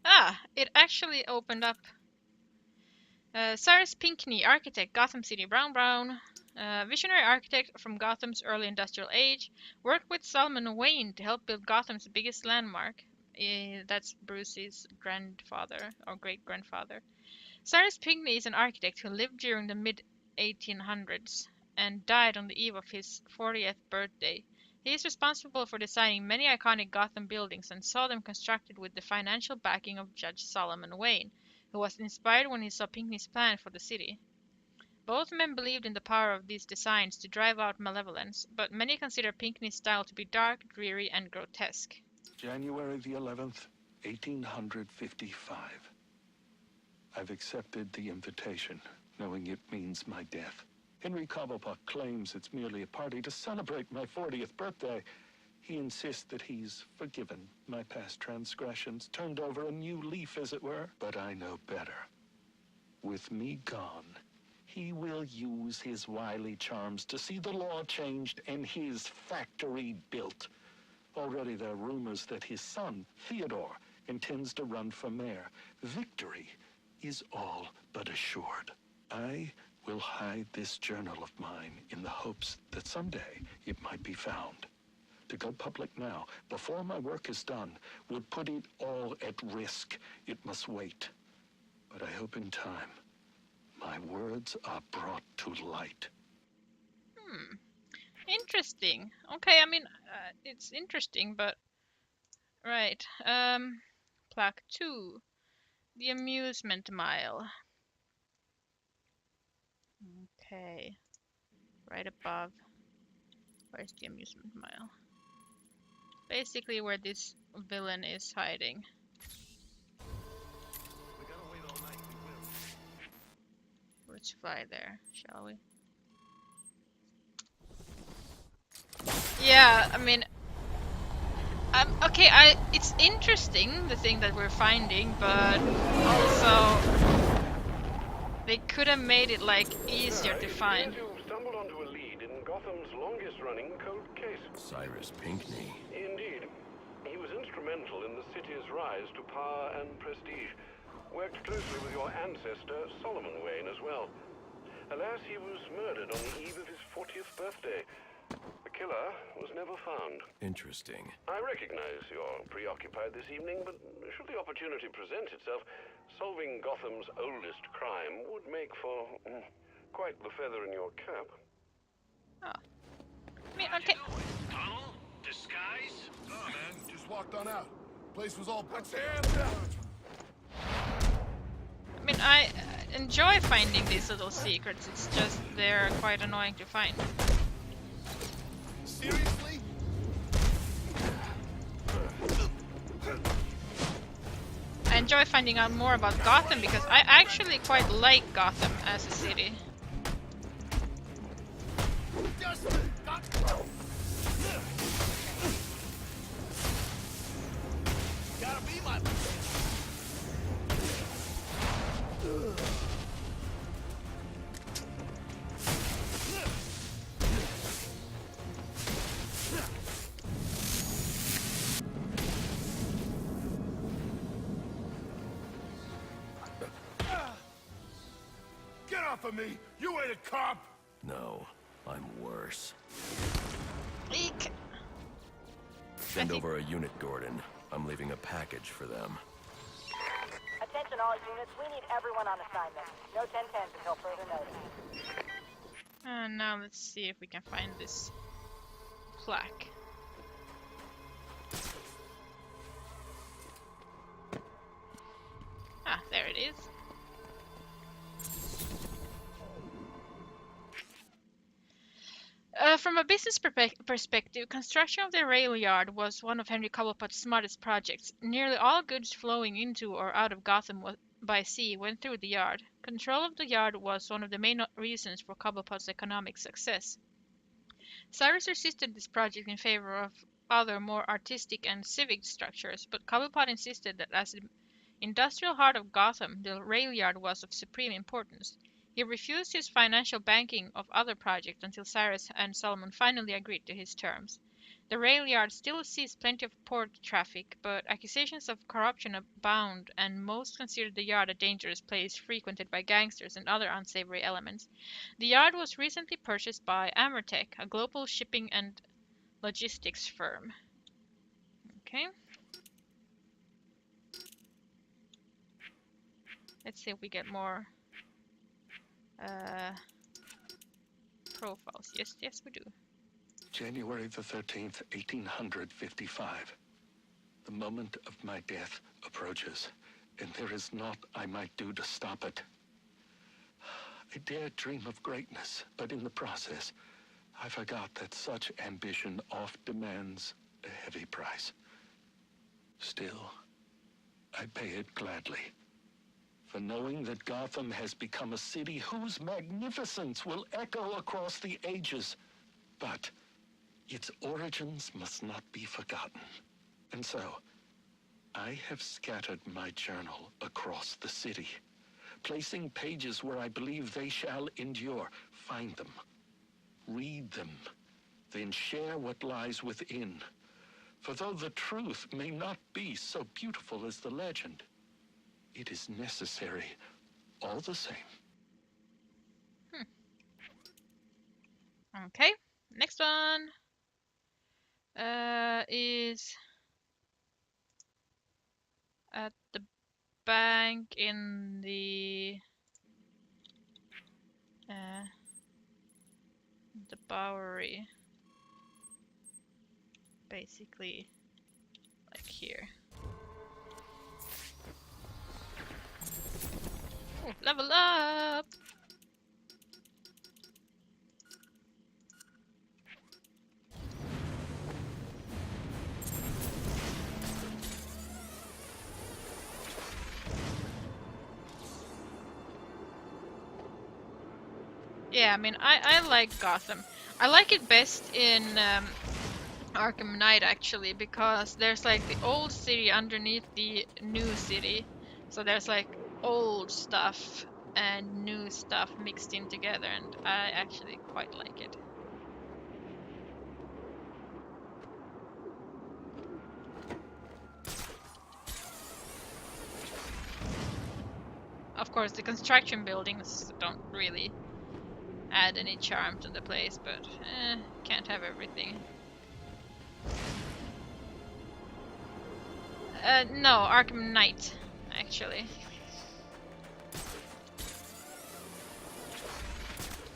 Ah, it actually opened up. Cyrus Pinckney, architect, Gotham City, Brown Brown. Visionary architect from Gotham's early industrial age, worked with Solomon Wayne to help build Gotham's biggest landmark. That's Bruce's grandfather or great grandfather. Cyrus Pinckney is an architect who lived during the mid 1800s and died on the eve of his 40th birthday. He is responsible for designing many iconic Gotham buildings and saw them constructed with the financial backing of Judge Solomon Wayne, who was inspired when he saw Pinckney's plan for the city. Both men believed in the power of these designs to drive out malevolence, but many consider Pinckney's style to be dark, dreary, and grotesque. January the 11th, 1855. I've accepted the invitation, knowing it means my death. Henry Cobblepot claims it's merely a party to celebrate my 40th birthday. He insists that he's forgiven my past transgressions, turned over a new leaf, as it were. But I know better. With me gone, he will use his wily charms to see the law changed and his factory built. Already there are rumors that his son, Theodore, intends to run for mayor. Victory is all but assured. I will hide this journal of mine in the hopes that someday it might be found. To go public now, before my work is done, would put it all at risk. It must wait. But I hope in time, my words are brought to light. Interesting. Okay, I mean, it's interesting, but... Right. Plaque 2. The Amusement Mile. Okay. Right above. Where's the Amusement Mile? Basically where this villain is hiding. Let's fly there, shall we? Yeah, I mean... okay, it's interesting, the thing that we're finding, but also... They could have made it, like, easier to find. You stumbled onto a lead in Gotham's longest-running cold case. Cyrus Pinckney. Indeed. He was instrumental in the city's rise to power and prestige. Worked closely with your ancestor, Solomon Wayne, as well. Alas, he was murdered on the eve of his 40th birthday. The killer was never found. Interesting. I recognize you're preoccupied this evening, but should the opportunity present itself, solving Gotham's oldest crime would make for quite the feather in your cap. Oh. I mean, okay. Tunnel? Disguise? No, man. Just walked on out. Place was all put down. I mean, I enjoy finding these little secrets, it's just they're quite annoying to find. Seriously? I enjoy finding out more about Gotham because I actually quite like Gotham as a city. Gotta be my... Get off of me! You ain't a cop! No, I'm worse. Eek. Send over a unit, Gordon. I'm leaving a package for them. Attention all units, we need everyone on assignment. No 10-10s until further notice. And now let's see if we can find this plaque. Ah, there it is. From a business perspective, construction of the rail yard was one of Henry Cobblepot's smartest projects. Nearly all goods flowing into or out of Gotham by sea went through the yard. Control of the yard was one of the main reasons for Cobblepot's economic success. Cyrus resisted this project in favor of other, more artistic and civic structures, but Cobblepot insisted that as the industrial heart of Gotham, the rail yard was of supreme importance. He refused his financial backing of other projects until Cyrus and Solomon finally agreed to his terms. The rail yard still sees plenty of port traffic, but accusations of corruption abound, and most consider the yard a dangerous place frequented by gangsters and other unsavory elements. The yard was recently purchased by Amertech, a global shipping and logistics firm. Okay. Let's see if we get more profiles. Yes, yes, we do. January the 13th, 1855. The moment of my death approaches, and there is naught I might do to stop it. I dared dream of greatness, but in the process, I forgot that such ambition oft demands a heavy price. Still, I pay it gladly. For knowing that Gotham has become a city whose magnificence will echo across the ages. But its origins must not be forgotten. And so, I have scattered my journal across the city, placing pages where I believe they shall endure. Find them, read them, then share what lies within. For though the truth may not be so beautiful as the legend, it is necessary all the same. Okay, next one is at the bank in the Bowery, basically like here. Oh, level up! Yeah, I mean, I like Gotham. I like it best in Arkham Knight, actually, because there's like the old city underneath the new city. So there's like old stuff and new stuff mixed in together, and I actually quite like it. Of course, the construction buildings don't really add any charm to the place, but can't have everything. No, Arkham Knight, actually.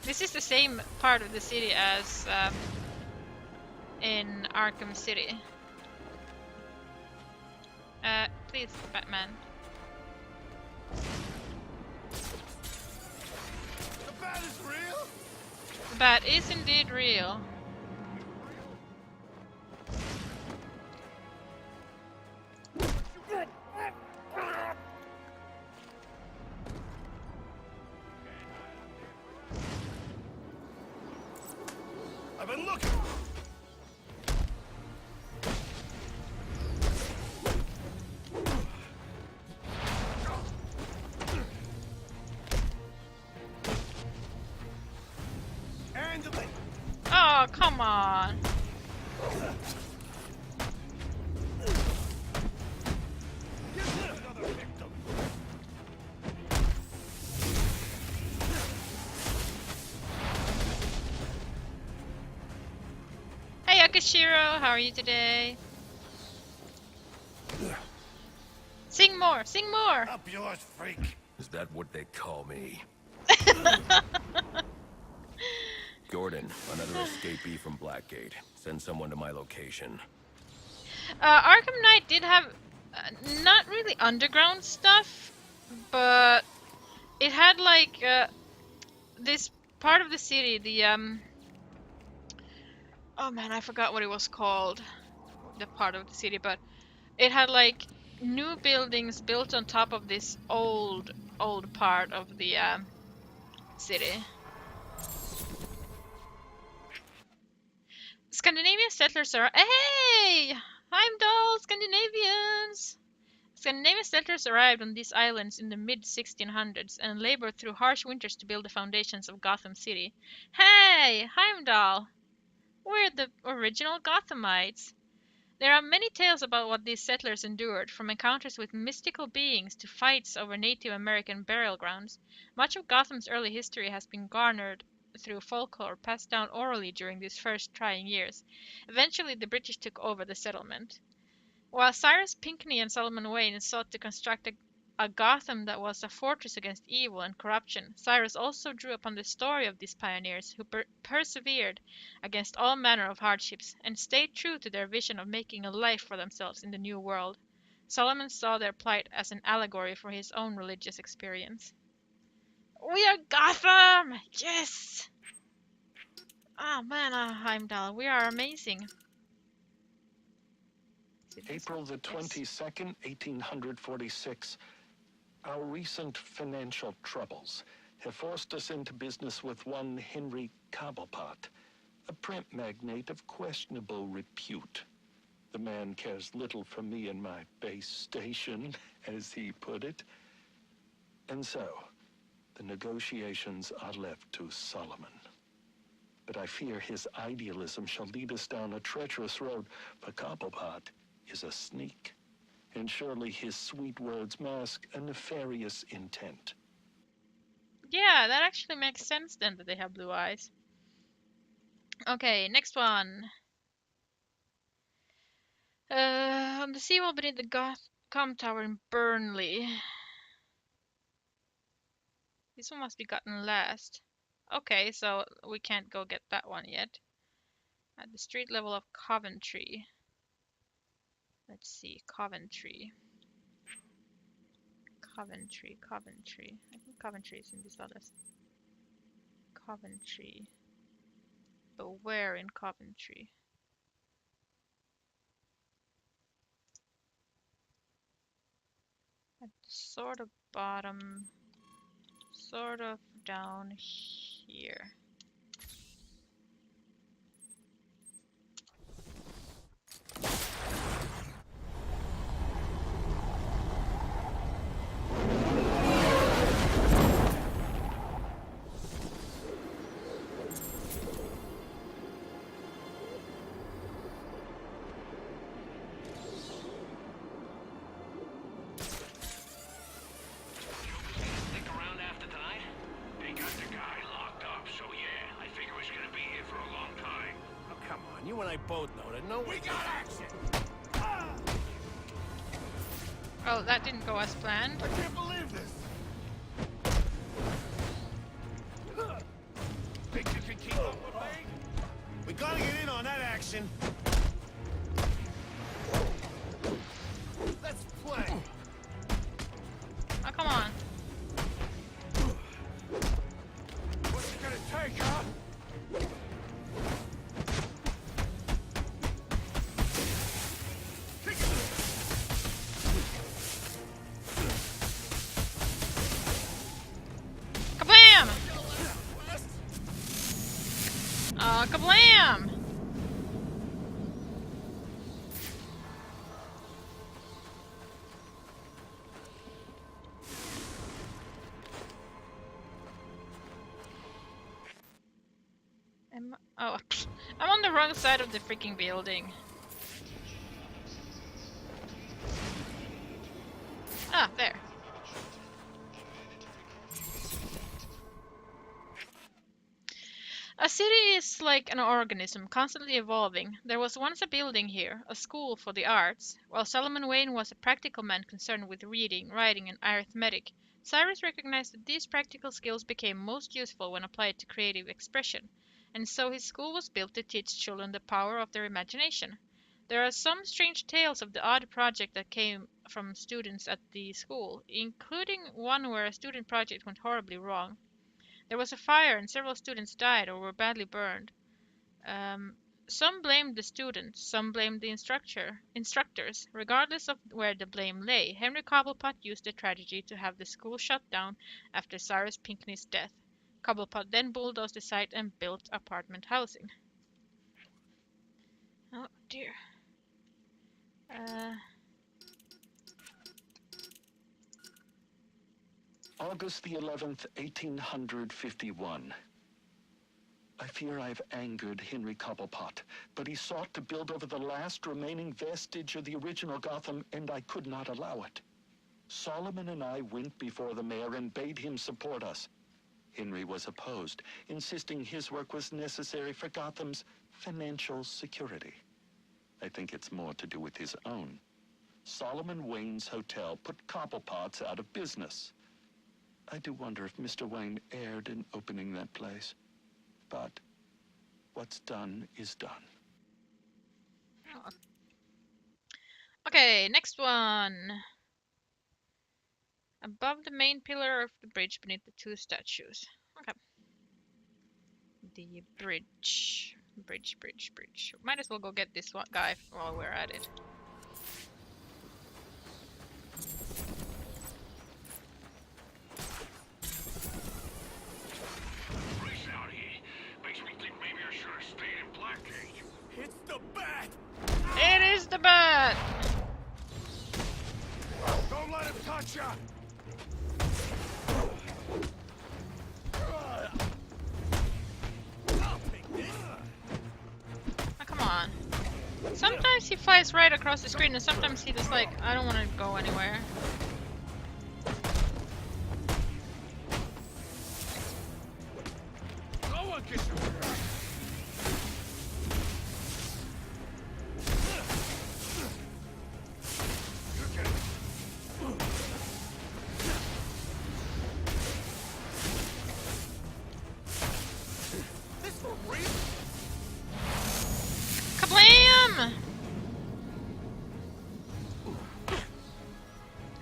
This is the same part of the city as in Arkham City. Please, Batman. The bat is real? The bat is indeed real. I've been looking. Oh, come on. Hey Yakashiro, how are you today? Sing more, sing more! Up yours, freak. Is that what they call me? Gordon, another escapee from Blackgate. Send someone to my location. Arkham Knight did have not really underground stuff, but it had like this part of the city, the oh man, I forgot what it was called, the part of the city, but it had like new buildings built on top of this old part of the city. Scandinavian settlers are hey! Heimdall, Scandinavians! Scandinavian settlers arrived on these islands in the mid-1600s and labored through harsh winters to build the foundations of Gotham City. Hey! Heimdall! We're the original Gothamites. There are many tales about what these settlers endured, from encounters with mystical beings to fights over Native American burial grounds. Much of Gotham's early history has been garnered through folklore passed down orally during these first trying years. Eventually, the British took over the settlement. While Cyrus Pinckney and Solomon Wayne sought to construct a Gotham that was a fortress against evil and corruption, Cyrus also drew upon the story of these pioneers who persevered against all manner of hardships and stayed true to their vision of making a life for themselves in the New World. Solomon saw their plight as an allegory for his own religious experience. We are Gotham! Yes! Oh man, Heimdall, we are amazing. April the 22nd, 1846. Our recent financial troubles have forced us into business with one Henry Cobblepot, a print magnate of questionable repute. The man cares little for me and my base station, as he put it. And so, the negotiations are left to Solomon. But I fear his idealism shall lead us down a treacherous road, for Cobblepot is a sneak, and surely his sweet words mask a nefarious intent. Yeah, that actually makes sense then that they have blue eyes. Okay, next one. On the seawall beneath the Gotham Tower in Burnley. This one must be gotten last. Okay, so we can't go get that one yet. At the street level of Coventry. Let's see, Coventry. Coventry. I think Coventry is in this others. Coventry. But where in Coventry? At the sort of bottom, sort of down here. You and I both know that no We got action! Oh, that didn't go as planned. I can't believe this! Think you can keep up with me? We gotta get in on that action. Let's play. Oh, come on. What's it gonna take, huh? Kablam! Kablam! Oh, I'm on the wrong side of the freaking building. Ah, there. A city is like an organism, constantly evolving. There was once a building here, a school for the arts. While Solomon Wayne was a practical man concerned with reading, writing, and arithmetic, Cyrus recognized that these practical skills became most useful when applied to creative expression, and so his school was built to teach children the power of their imagination. There are some strange tales of the odd project that came from students at the school, including one where a student project went horribly wrong. There was a fire and several students died or were badly burned. Some blamed the students, some blamed the instructors. Regardless of where the blame lay, Henry Cobblepot used the tragedy to have the school shut down after Cyrus Pinckney's death. Cobblepot then bulldozed the site and built apartment housing. Oh dear. August the 11th, 1851. I fear I've angered Henry Cobblepot, but he sought to build over the last remaining vestige of the original Gotham, and I could not allow it. Solomon and I went before the mayor and bade him support us. Henry was opposed, insisting his work was necessary for Gotham's financial security. I think it's more to do with his own. Solomon Wayne's hotel put Cobblepots out of business. I do wonder if Mr. Wayne erred in opening that place. But what's done is done. Okay, next one. Above the main pillar of the bridge beneath the two statues. Okay. The bridge. Bridge. Might as well go get this one guy while we're at it. Race out here. Makes me think maybe I should have stayed in Blackgate. It's the bat! It is the bat! Don't let him touch ya! I'll take this. Oh, come on. Sometimes he flies right across the screen and sometimes he just like, I don't want to go anywhere. No one gets away! This for real? Kablam!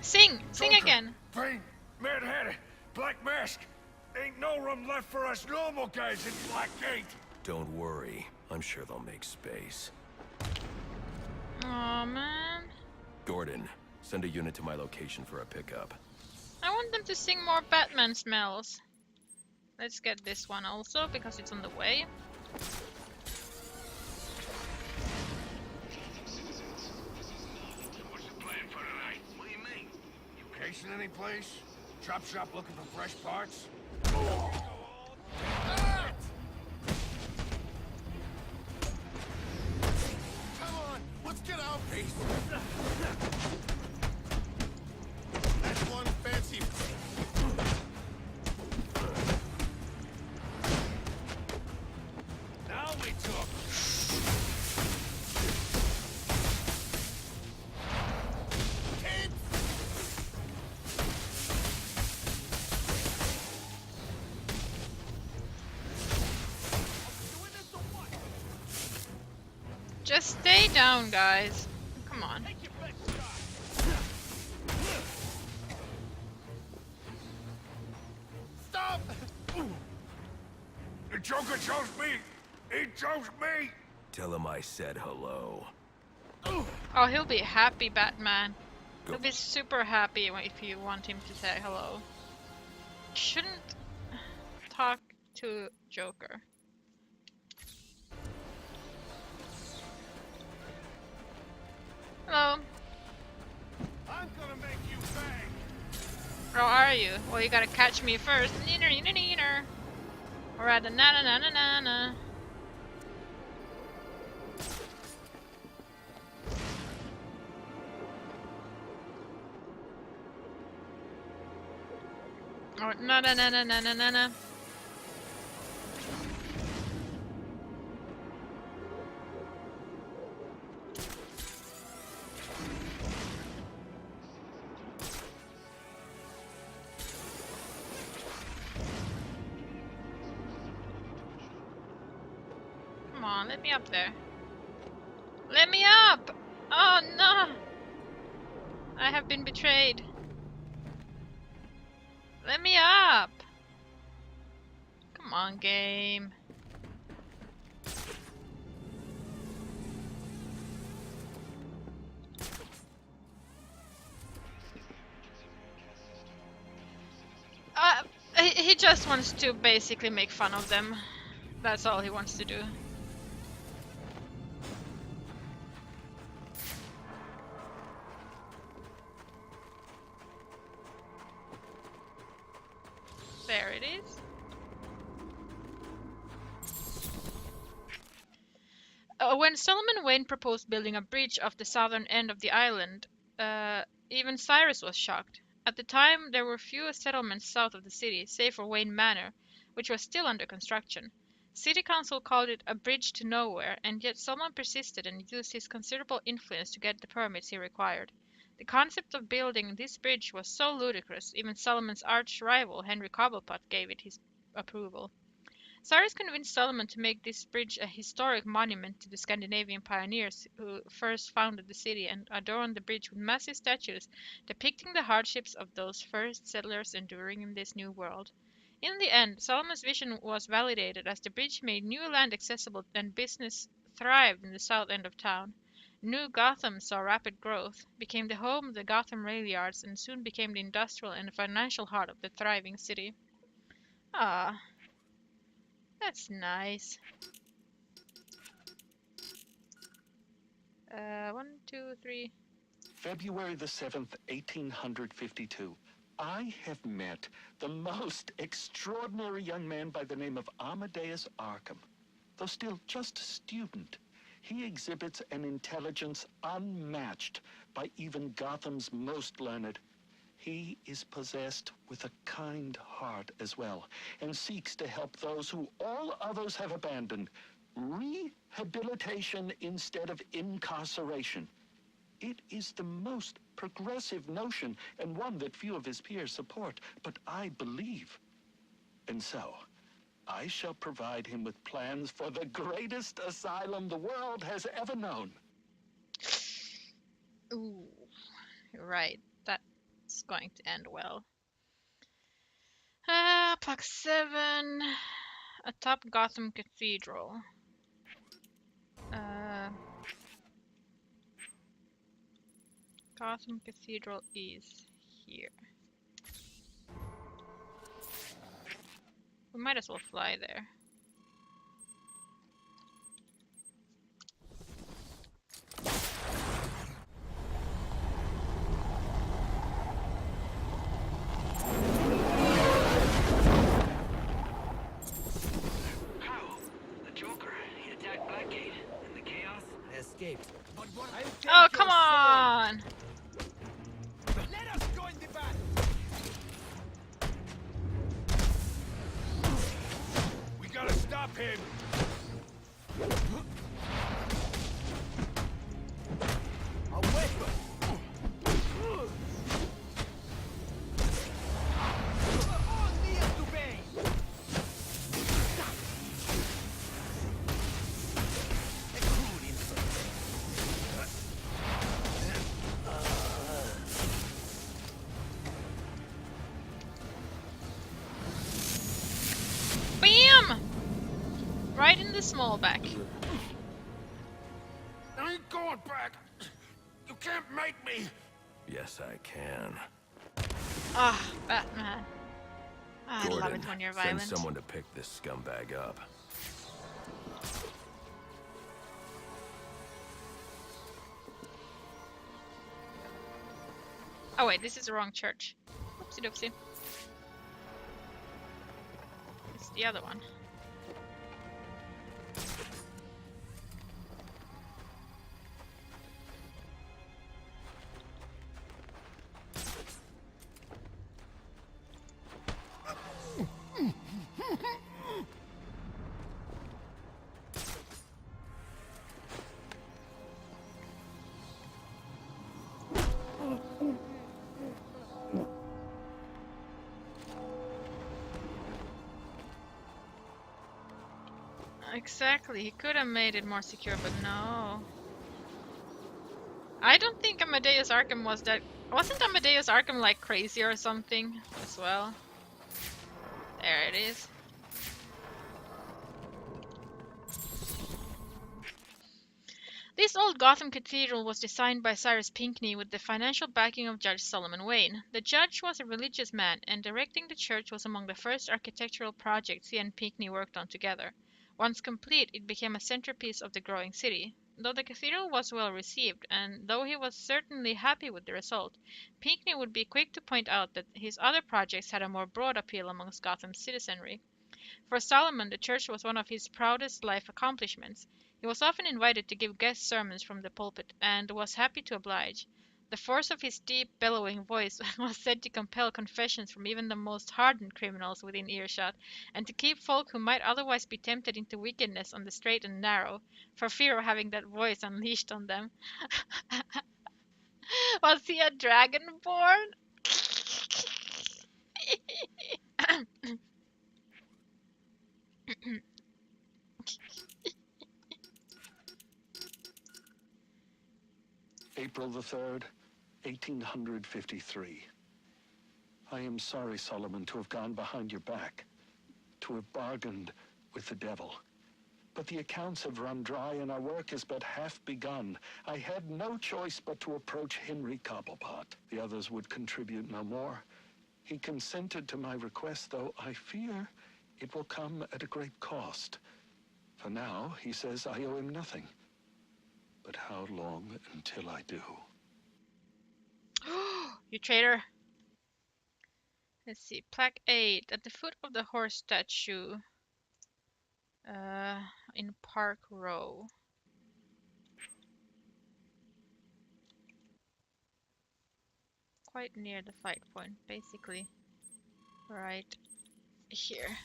Sing Joker, again. Bane, Mad Hatter, Black Mask. Ain't no room left for us normal guys in Blackgate. Don't worry. I'm sure they'll make space. Aw, man. Gordon, send a unit to my location for a pickup. I want them to sing more Batman smells. Let's get this one also, because it's on the way. What's the plan for tonight? What do you mean? You casing any place? Chop shop looking for fresh parts? Come on, let's get out piece. That's one fancy. Now we talk. Just stay down, guys. Come on. Stop! The Joker chose me. He chose me. Tell him I said hello. Oh, he'll be happy, Batman. Go. He'll be super happy if you want him to say hello. Shouldn't talk to Joker. Hello. I'm gonna make you bang. How are you? Well, you gotta catch me first. Neener, neener, neener. Or rather, na na na na na na. Or na na na na na na na na. Come on, let me up there. Let me up! Oh no! I have been betrayed. Let me up! Come on, game. He just wants to basically make fun of them. That's all he wants to do. There it is. When Solomon Wayne proposed building a bridge off the southern end of the island, even Cyrus was shocked. At the time, there were few settlements south of the city, save for Wayne Manor, which was still under construction. City council called it a bridge to nowhere, and yet Solomon persisted and used his considerable influence to get the permits he required. The concept of building this bridge was so ludicrous, even Solomon's arch rival, Henry Cobblepot, gave it his approval. Cyrus convinced Solomon to make this bridge a historic monument to the Scandinavian pioneers who first founded the city and adorned the bridge with massive statues depicting the hardships of those first settlers enduring in this new world. In the end, Solomon's vision was validated as the bridge made new land accessible and business thrived in the south end of town. New Gotham saw rapid growth, became the home of the Gotham rail yards, and soon became the industrial and financial heart of the thriving city. Ah, that's nice. 1, 2, 3. February the 7th, 1852. I have met the most extraordinary young man by the name of Amadeus Arkham. Though still just a student, he exhibits an intelligence unmatched by even Gotham's most learned. He is possessed with a kind heart as well, and seeks to help those who all others have abandoned. Rehabilitation instead of incarceration. It is the most progressive notion, and one that few of his peers support, but I believe. And so, I shall provide him with plans for the greatest asylum the world has ever known. Ooh, you're right. That's going to end well. Puck 7. Atop Gotham Cathedral. Gotham Cathedral is here. We might as well fly there. Escaped. Oh, come on! Let us join the battle! We gotta stop him. A weapon! All kneel to obey! A cruel insult. Bam! Right in the small back. I ain't going back. You can't make me. Yes, I can. Ah, Batman. I love Gordon, it when you're send violent. someone to pick this scumbag up. Oh wait, this is the wrong church. Oopsie doopsie. It's the other one. Exactly, he could have made it more secure, but no. I don't think Amadeus Arkham was that... Wasn't Amadeus Arkham like crazy or something as well? There it is. This old Gotham cathedral was designed by Cyrus Pinckney with the financial backing of Judge Solomon Wayne. The judge was a religious man, and directing the church was among the first architectural projects he and Pinckney worked on together. Once complete, it became a centerpiece of the growing city. Though the cathedral was well received, and though he was certainly happy with the result, Pinckney would be quick to point out that his other projects had a more broad appeal amongst Gotham's citizenry. For Solomon, the church was one of his proudest life accomplishments. He was often invited to give guest sermons from the pulpit, and was happy to oblige. The force of his deep, bellowing voice was said to compel confessions from even the most hardened criminals within earshot, and to keep folk who might otherwise be tempted into wickedness on the straight and narrow, for fear of having that voice unleashed on them. Was he a dragonborn? April the 3rd, 1853. I am sorry, Solomon, to have gone behind your back, to have bargained with the devil. But the accounts have run dry and our work is but half begun. I had no choice but to approach Henry Cobblepot. The others would contribute no more. He consented to my request, though I fear it will come at a great cost. For now, he says I owe him nothing. But how long until I do? You traitor. Let's see. Plaque 8. At the foot of the horse statue. In Park Row. Quite near the fight point, basically. Right here.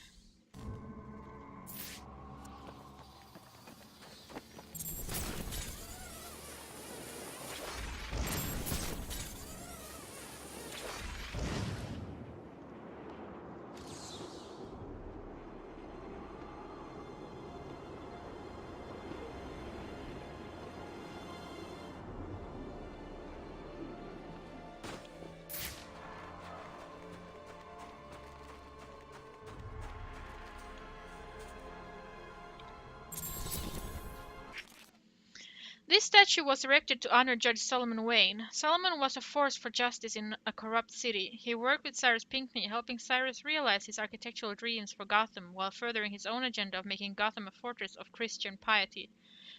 This statue was erected to honor Judge Solomon Wayne. Solomon was a force for justice in a corrupt city. He worked with Cyrus Pinckney, helping Cyrus realize his architectural dreams for Gotham, while furthering his own agenda of making Gotham a fortress of Christian piety.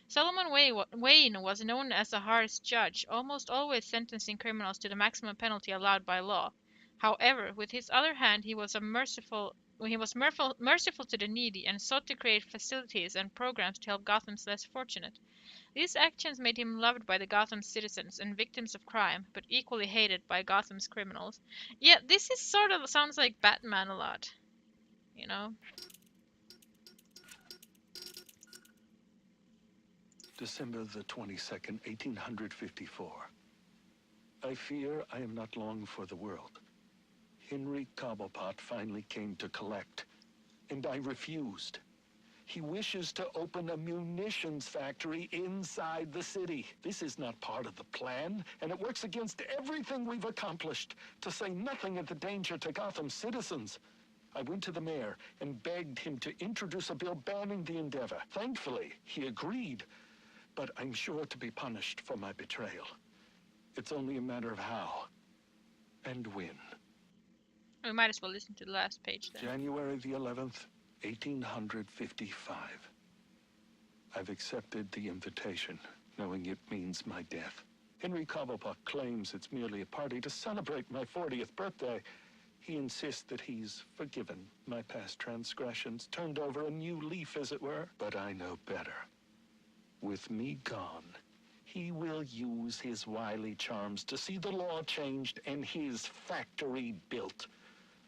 Solomon Wayne was known as a harsh judge, almost always sentencing criminals to the maximum penalty allowed by law. However, with his other hand, he was merciful to the needy and sought to create facilities and programs to help Gotham's less fortunate. These actions made him loved by the Gotham citizens and victims of crime, but equally hated by Gotham's criminals. Yeah, this is sort of sounds like Batman a lot, you know? December the 22nd, 1854. I fear I am not long for the world. Henry Cobblepot finally came to collect, and I refused. He wishes to open a munitions factory inside the city. This is not part of the plan, and it works against everything we've accomplished, to say nothing of the danger to Gotham's citizens. I went to the mayor and begged him to introduce a bill banning the endeavor. Thankfully, he agreed, but I'm sure to be punished for my betrayal. It's only a matter of how and when. We might as well listen to the last page then. January the 11th, 1855. I've accepted the invitation, knowing it means my death. Henry Cobblepot claims it's merely a party to celebrate my 40th birthday. He insists that he's forgiven my past transgressions, turned over a new leaf, as it were. But I know better. With me gone, he will use his wily charms to see the law changed and his factory built.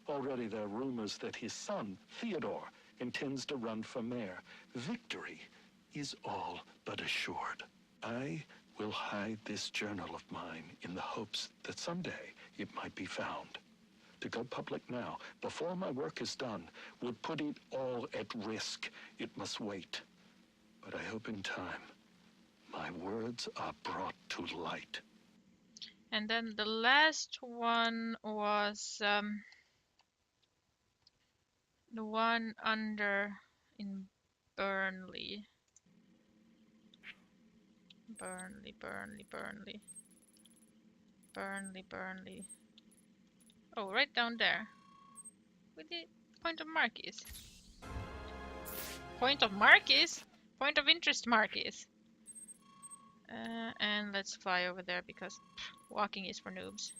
Already there are rumors that his son, Theodore, intends to run for mayor. Victory is all but assured. I will hide this journal of mine in the hopes that someday it might be found. To go public now, before my work is done, would put it all at risk. It must wait. But I hope in time, my words are brought to light. And then the last one was the one under in Burnley. Burnley. Oh, right down there. With the point of markers. Point of markers? Point of interest markers. And let's fly over there because walking is for noobs.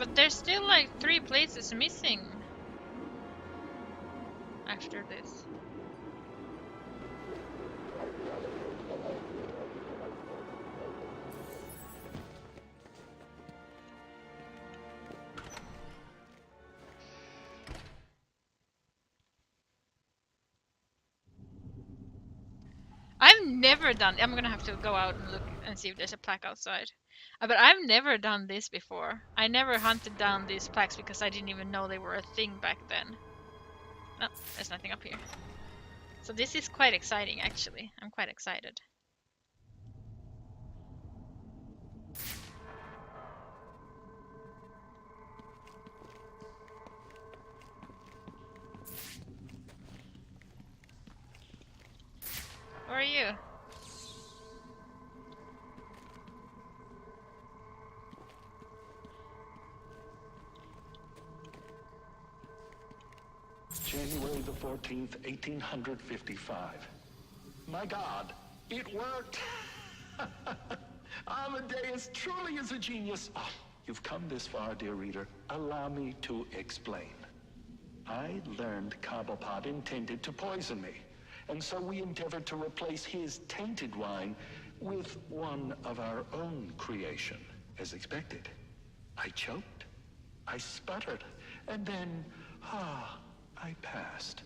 But there's still like 3 places missing after this. I've never done. I'm gonna have to go out and look and see if there's a plaque outside. But I've never done this before. I never hunted down these plaques because I didn't even know they were a thing back then. No, there's nothing up here. So this is quite exciting, actually. I'm quite excited. Where are you? January the 14th, 1855. My God, it worked! Amadeus truly is a genius. Oh, you've come this far, dear reader. Allow me to explain. I learned Cobblepot intended to poison me, and so we endeavored to replace his tainted wine with one of our own creation, as expected. I choked, I sputtered, and then, I passed.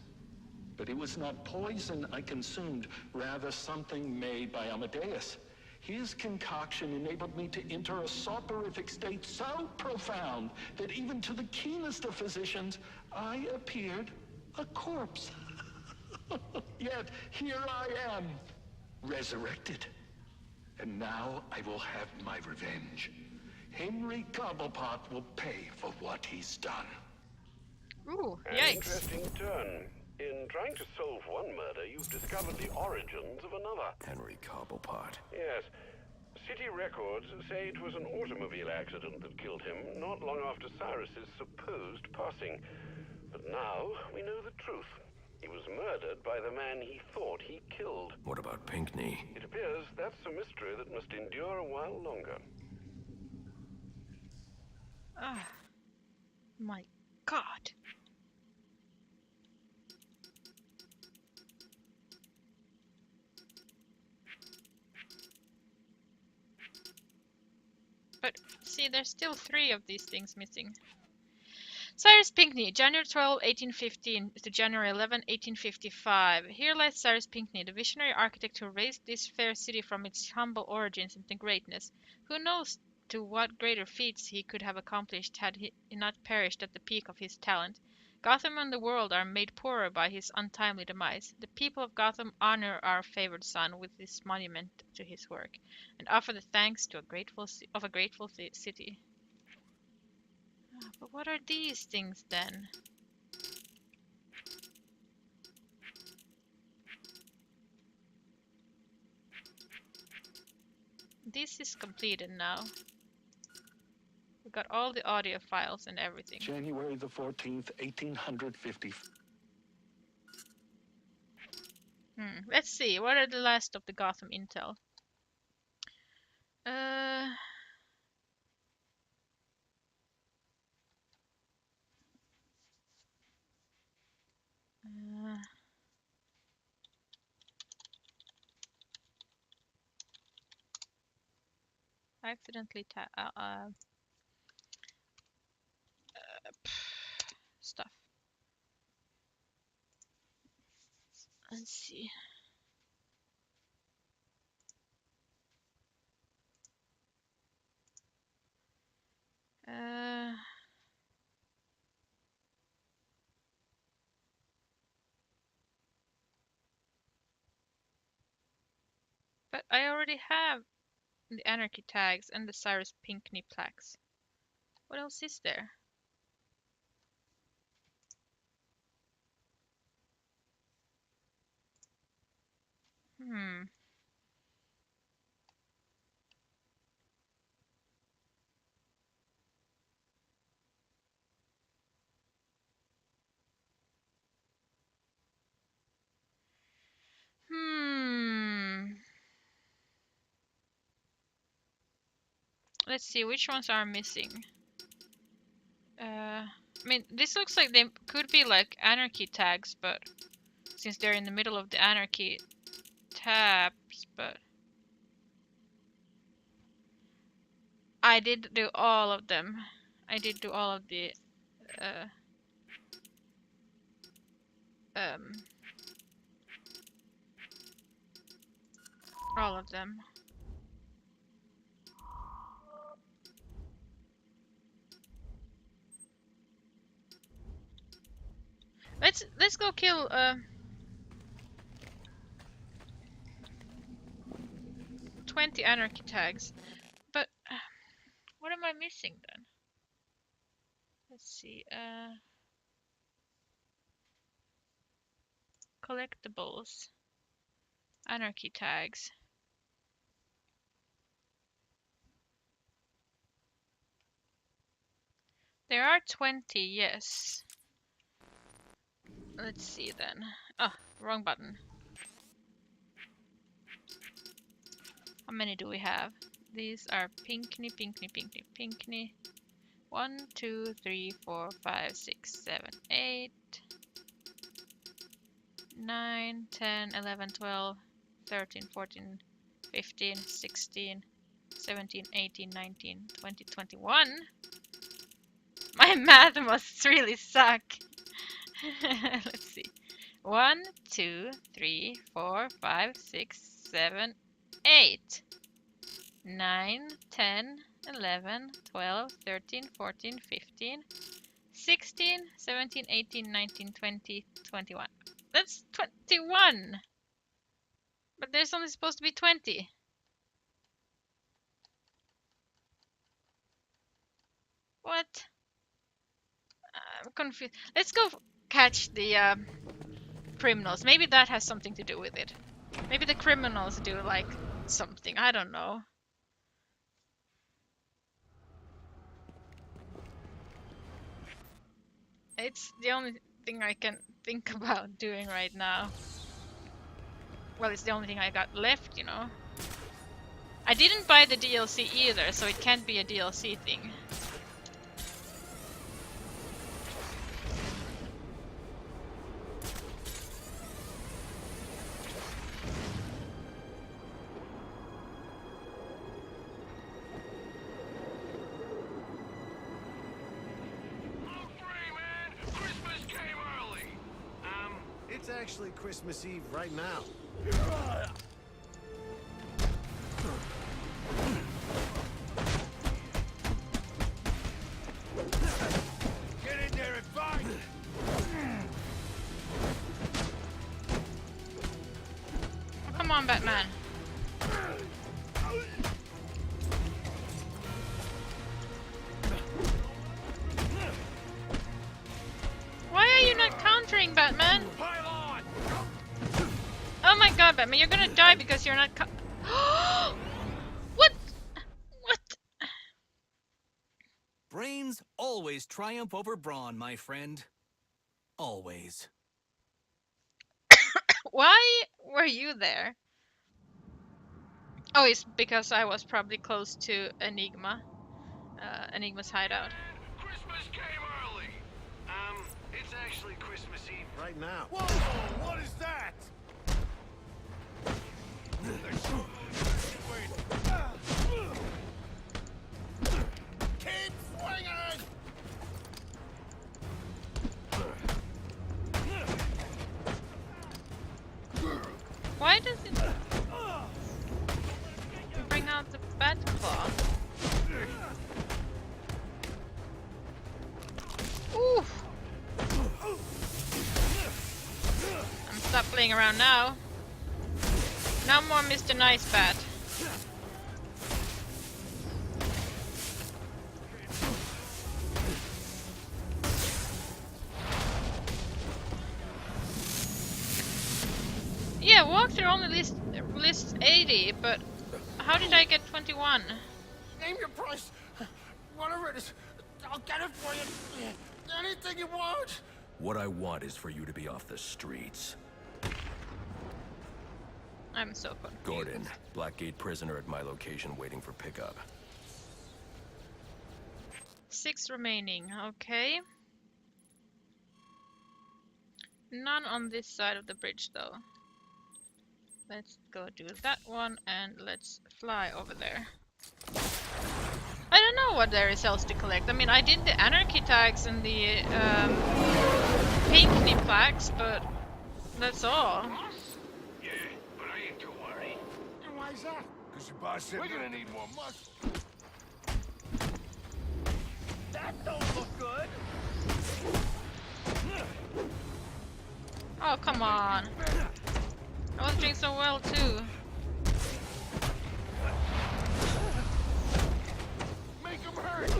But it was not poison I consumed, rather something made by Amadeus. His concoction enabled me to enter a soporific state so profound that even to the keenest of physicians, I appeared a corpse. Yet here I am, resurrected. And now I will have my revenge. Henry Cobblepot will pay for what he's done. Ooh, An yikes. interesting turn. In trying to solve one murder, you've discovered the origins of another. Henry Cobblepot. Yes. City records say it was an automobile accident that killed him, not long after Cyrus's supposed passing. But now we know the truth. He was murdered by the man he thought he killed. What about Pinkney? It appears that's a mystery that must endure a while longer. Ah, my God. But see, there's still 3 of these things missing. Cyrus Pinckney, January 12, 1815 to January 11, 1855. Here lies Cyrus Pinckney, the visionary architect who raised this fair city from its humble origins into greatness. Who knows to what greater feats he could have accomplished had he not perished at the peak of his talent. Gotham and the world are made poorer by his untimely demise. The people of Gotham honor our favored son with this monument to his work, and offer the thanks to a grateful city. But what are these things then? This is completed now. We got all the audio files and everything. January the 14th, 1850. Let's see. What are the last of the Gotham intel? Uh, accidentally stuff. Let's see. But I already have the Anarchy tags and the Cyrus Pinckney plaques. What else is there? Hmm. Let's see, which ones are missing? I mean, this looks like they could be like anarchy tags, but since they're in the middle of the anarchy tabs, but I did do all of them. I did do all of the all of them. Let's go kill 20 anarchy tags. But what am I missing then? Let's see. Collectibles. Anarchy tags. There are 20, yes. Let's see then. Oh, wrong button. How many do we have? These are pinkney, pinkney, pinkney, pinkney. 1, 2, 3, 4, 5, 6, 7, 8, 9, 10, 11, 12, 13, 14, 15, 16, 17, 18, 19, 20, 21. My math must really suck. Let's see. 1, 2, 3, 4, 5, 6, 7, 8, 9, 10, 11, 12, 13, 14, 15, 16, 17, 18, 19, 20, 21. That's 21! But there's only supposed to be 20. What? I'm confused. Let's go catch the criminals. Maybe that has something to do with it. Maybe the criminals do like something. I don't know. It's the only thing I can think about doing right now. Well, it's the only thing I got left, you know. I didn't buy the DLC either, so it can't be a DLC thing. It's actually Christmas Eve right now. Get in there and fight! Oh, come on, Batman. Why are you not countering, Batman? Oh my god, Batman, you're gonna die because you're not What? What? Brains always triumph over brawn, my friend. Always. Why were you there? Oh, it's because I was probably close to Enigma. Enigma's hideout. Christmas came early. It's actually Christmas Eve Right now. Whoa! What is that? Keep swinging! Why does it bring out the bat claw? Oof! I'm stop playing around now. No more Mr. Nice Bat. Yeah, walkthrough only lists 80, but how did I get 21? Name your price. Whatever it is, I'll get it for you. Anything you want. What I want is for you to be off the streets. I'm so confused. Gordon, Blackgate prisoner at my location waiting for pickup. 6 remaining. Okay. None on this side of the bridge though. Let's go do that one and let's fly over there. I don't know what there is else to collect. I mean, I did the anarchy tags and the Pinkney plaques, but that's all. Yeah, but I ain't too worried. And why is that? Because your boss said we're gonna need more muscle. That don't look good. Oh, come on. I was doing so well too. Make him hurt.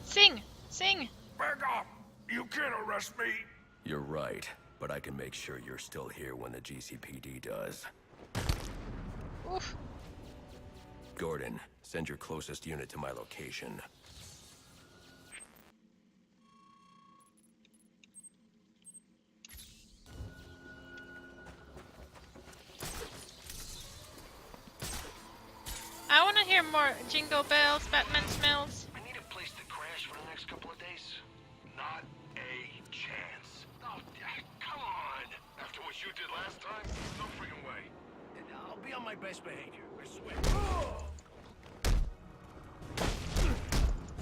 Sing! Sing! Back off! You can't arrest me. You're right, but I can make sure you're still here when the GCPD does. Oof. Gordon, send your closest unit to my location. I want to hear more jingle bells, Batman smells. I need a place to crash for the next couple of days. Not a chance. Oh, come on. After what you did last time, no freaking way. I'll be on my best behavior, I swear.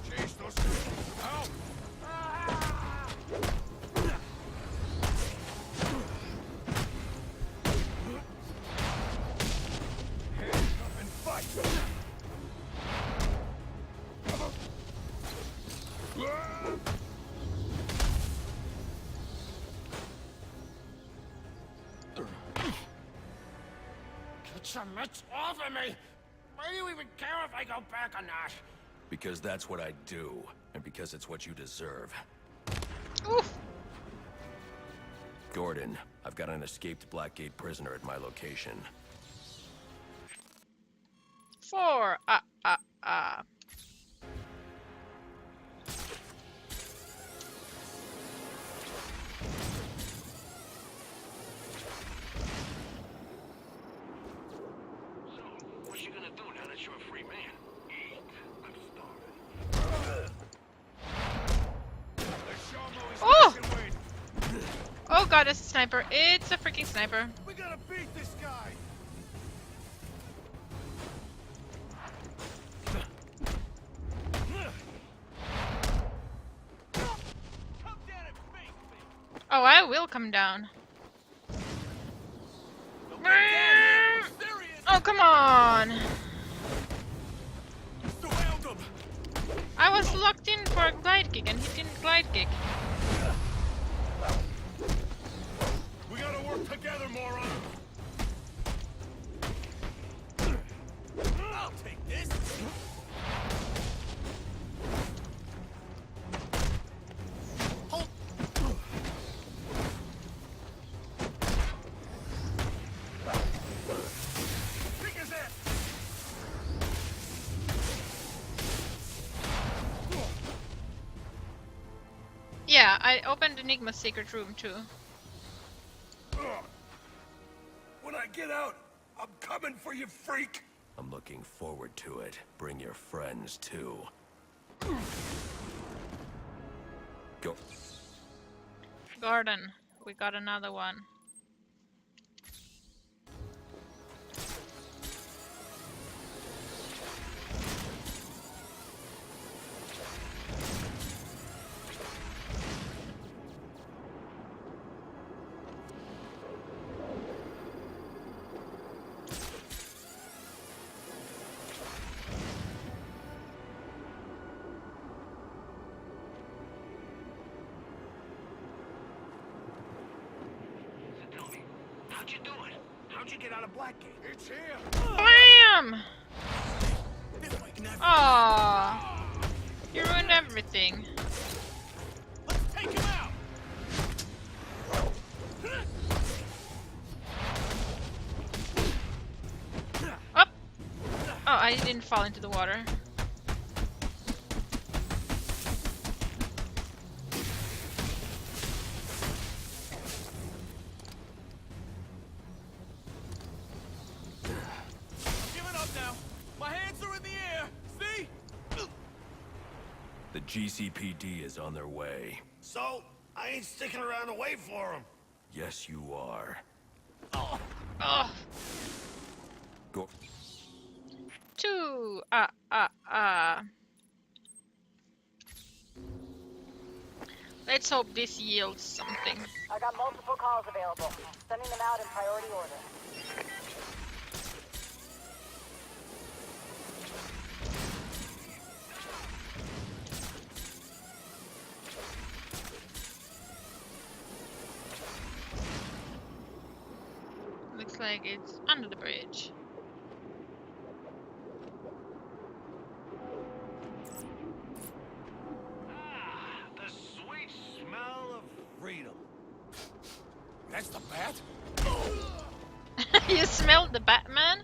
Chase those out. Hands up and fight. Get some mitts off of me. Why do you even care if I go back or not? Because that's what I do, and because it's what you deserve. Oof. Gordon, I've got an escaped Blackgate prisoner at my location. 4. So, what you gonna do now that you're a free man? Eat. I'm starving. Let's show 'em how he's Oh! fucking win. Oh god, it's a sniper. It's a freaking sniper. We gotta beat this guy. Come down and face me. Oh, I will come down. Oh, come on! Surround him. I was locked in for a glide kick and he didn't glide kick. We gotta work together, moron. I'll take this. Hold. Kick his ass. Yeah, I opened Enigma's secret room too. When I get out, I'm coming for you, freak. I'm looking forward to it. Bring your friends, too. Go. Gordon, we got another one. So tell me, how'd you do it? How'd you get out of Blackgate? It's here. BAM! Aww. You ruined everything. Let's take him out. Up! Oh, I didn't fall into the water. The GCPD is on their way. So, I ain't sticking around to wait for them. Yes, you are. Oh. Go. 2. Let's hope this yields something. I got multiple calls available. Sending them out in priority order. Looks like it's under the bridge. The sweet smell of freedom. That's the bat? You smelled the Batman?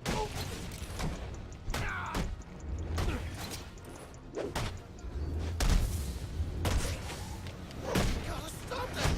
Gotta stop that!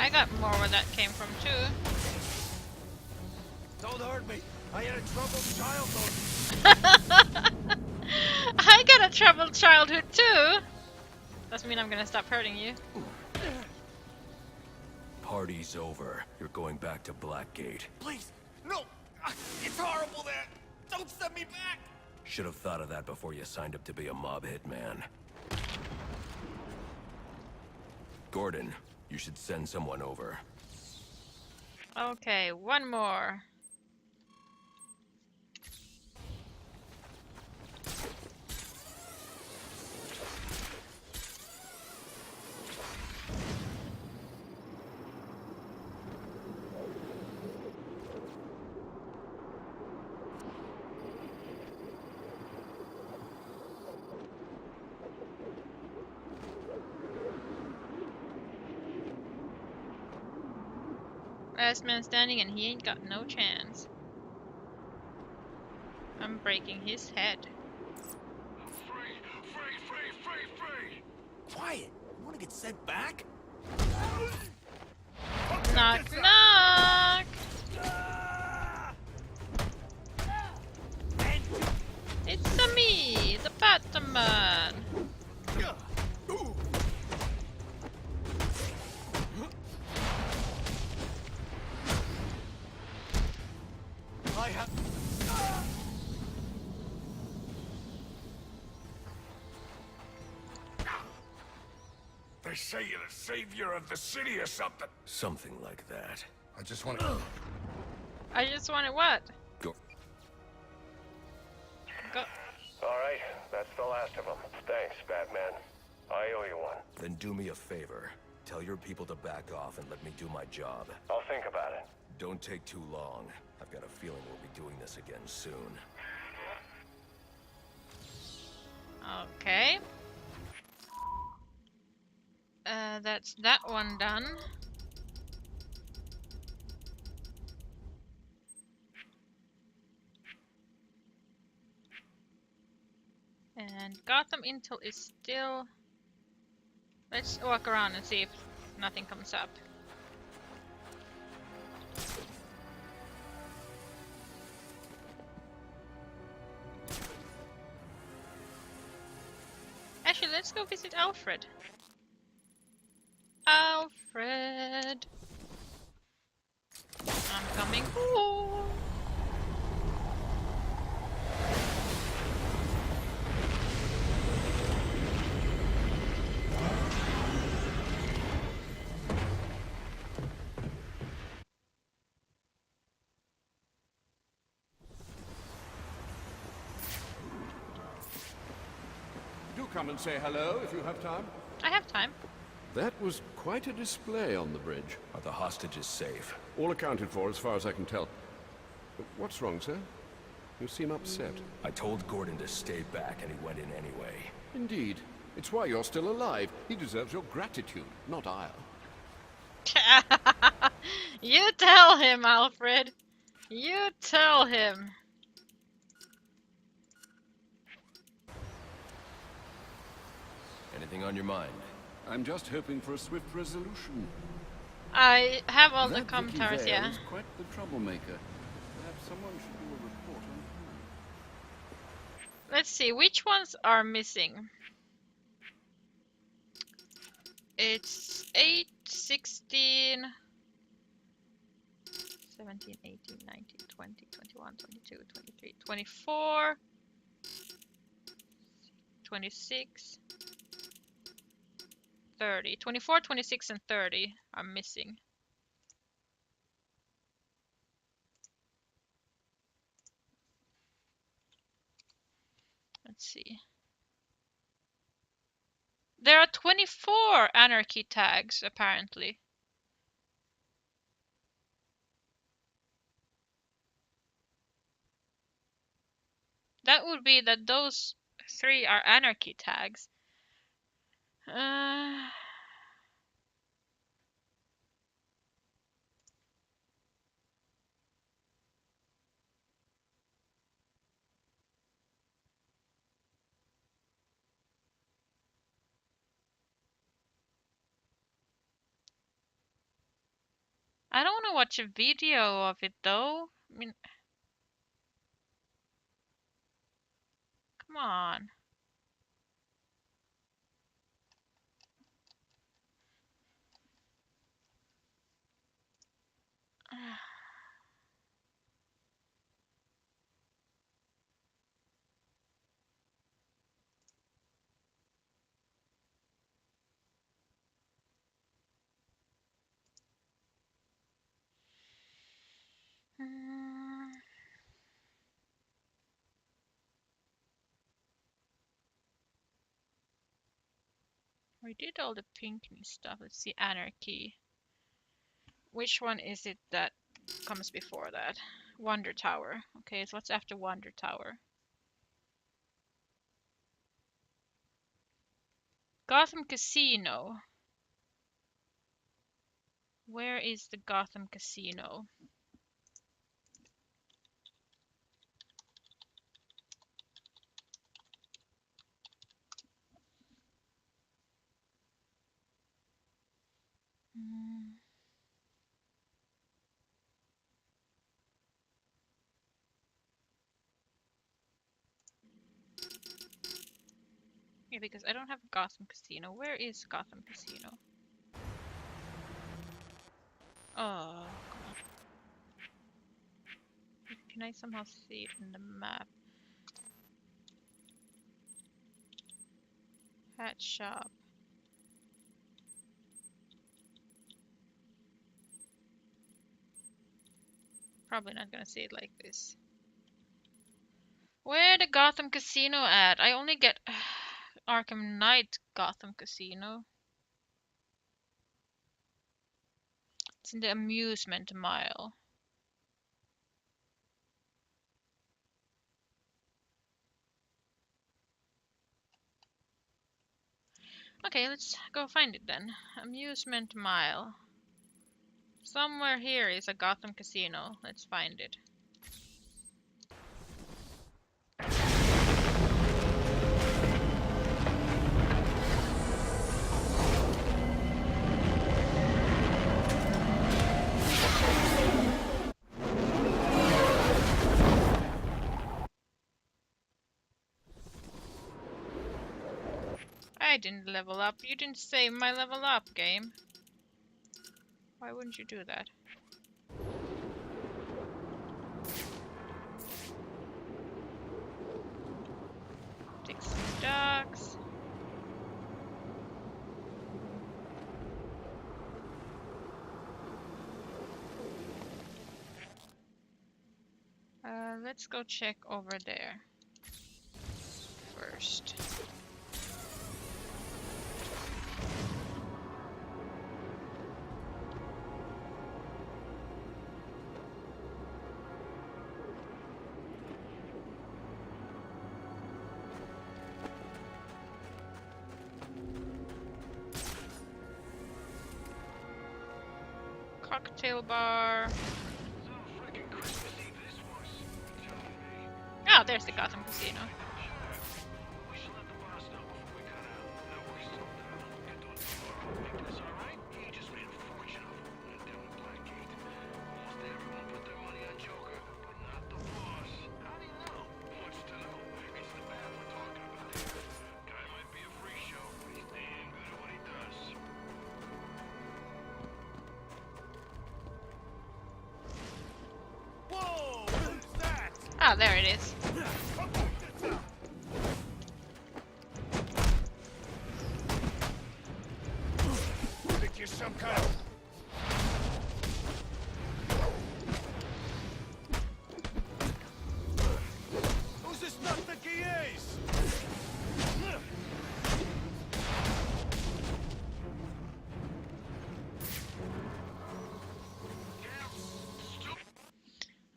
I got more where that came from too. Don't hurt me. I had a troubled childhood. I got a troubled childhood too. Doesn't mean I'm gonna stop hurting you. Party's over. You're going back to Blackgate. Please, no! It's horrible there! Don't send me back! Should have thought of that before you signed up to be a mob hitman. Gordon, you should send someone over. Okay, one more. Last man standing and he ain't got no chance. I'm breaking his head. Free, free, free, free, free! Quiet! You wanna get sent back? Knock knock! It's me, the Batman! I have... They say you're the savior of the city or something. Something like that. I just want to... I just wanted what? Go. Go. All right, that's the last of them. Thanks, Batman. I owe you one. Then do me a favor. Tell your people to back off and let me do my job. I'll think about it. Don't take too long. I've got a feeling we'll be doing this again soon. Okay. That's that one done. And Gotham Intel is still... Let's walk around and see if nothing comes up. Actually, let's go visit Alfred. Alfred! I'm coming. Ooh. Do come and say hello if you have time. I have time. That was quite a display on the bridge. Are the hostages safe? All accounted for as far as I can tell. What's wrong, sir? You seem upset. I told Gordon to stay back and he went in anyway. Indeed. It's why you're still alive. He deserves your gratitude, not I'll. You tell him, Alfred. You tell him. Anything on your mind? I'm just hoping for a swift resolution. I have all the That Vicky commentaries, Vale yeah. is quite the troublemaker. Perhaps someone should do a report on her. Let's see, which ones are missing? It's 8, 16, 17, 18, 19, 20, 21, 22, 23, 24, 26, 30. 24, 26, and 30 are missing. Let's see. There are 24 anarchy tags, apparently. That would be that those 3 are anarchy tags. I don't want to watch a video of it though. I mean, come on. We did all the Pinkney stuff. Let's see, anarchy. Which one is it that comes before that? Wonder Tower. Okay, so what's after Wonder Tower? Gotham Casino. Where is the Gotham Casino? Yeah, because I don't have Gotham Casino. Where is Gotham Casino? Oh, God. Can I somehow see it in the map? Hat shop. Probably not gonna see it like this. Where the Gotham Casino at? I only get Arkham Knight Gotham Casino. It's in the amusement mile. Okay, let's go find it then. Amusement mile. Somewhere here is a Gotham Casino. Let's find it. I didn't level up. You didn't save my level up, game. Why wouldn't you do that? Take some ducks. Let's go check over there first. cocktail bar. Oh, there's the Gotham Casino. Ah, there it is. Think you're some kind of... Who's this nut think he is?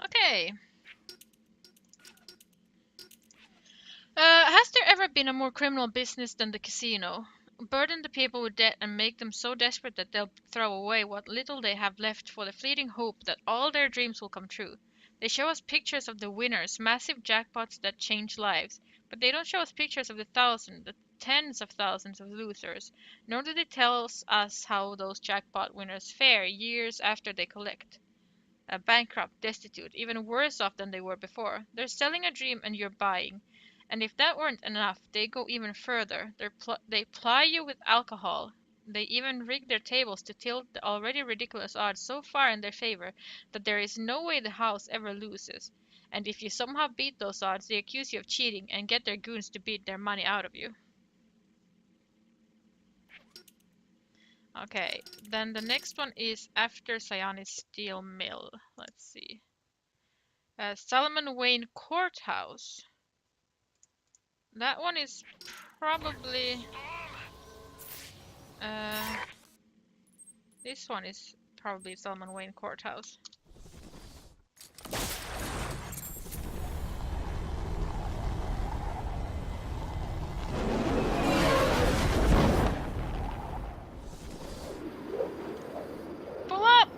Okay. Has there ever been a more criminal business than the casino? Burden the people with debt and make them so desperate that they'll throw away what little they have left for the fleeting hope that all their dreams will come true. They show us pictures of the winners, massive jackpots that change lives, but they don't show us pictures of the thousands, the tens of thousands of losers, nor do they tell us how those jackpot winners fare years after they collect. Bankrupt, destitute, even worse off than they were before. They're selling a dream and you're buying. And if that weren't enough, they go even further. They ply you with alcohol. They even rig their tables to tilt the already ridiculous odds so far in their favor that there is no way the house ever loses. And if you somehow beat those odds, they accuse you of cheating and get their goons to beat their money out of you. Okay, then the next one is after Sayani's Steel Mill. Let's see. Solomon Wayne Courthouse. That one is probably... this one is probably Solomon Wayne Courthouse. Pull up!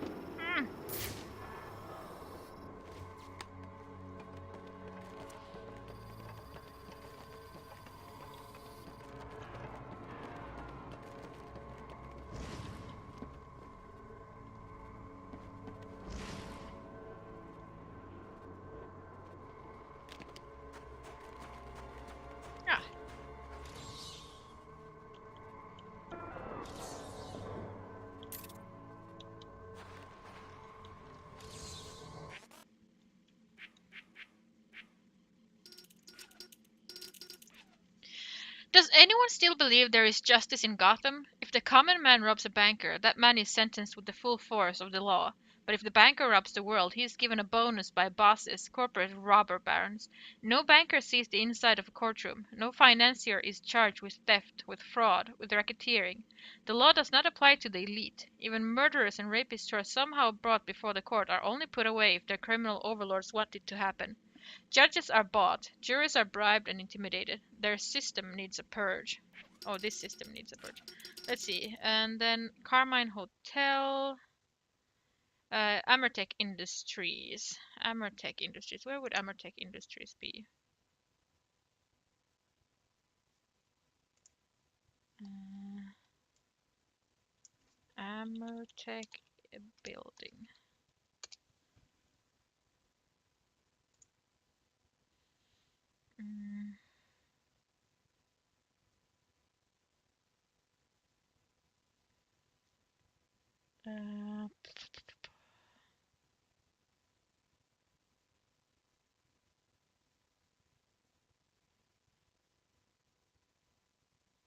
Does anyone still believe there is justice in Gotham? If the common man robs a banker, that man is sentenced with the full force of the law. But if the banker robs the world, he is given a bonus by bosses, corporate robber barons. No banker sees the inside of a courtroom. No financier is charged with theft, with fraud, with racketeering. The law does not apply to the elite. Even murderers and rapists who are somehow brought before the court are only put away if their criminal overlords want it to happen. Judges are bought, juries are bribed and intimidated. Their system needs a purge. Oh, this system needs a purge. Let's see. And then Carmine Hotel. Amertech Industries. Amertech Industries. Where would Amertech Industries be? Amertech building.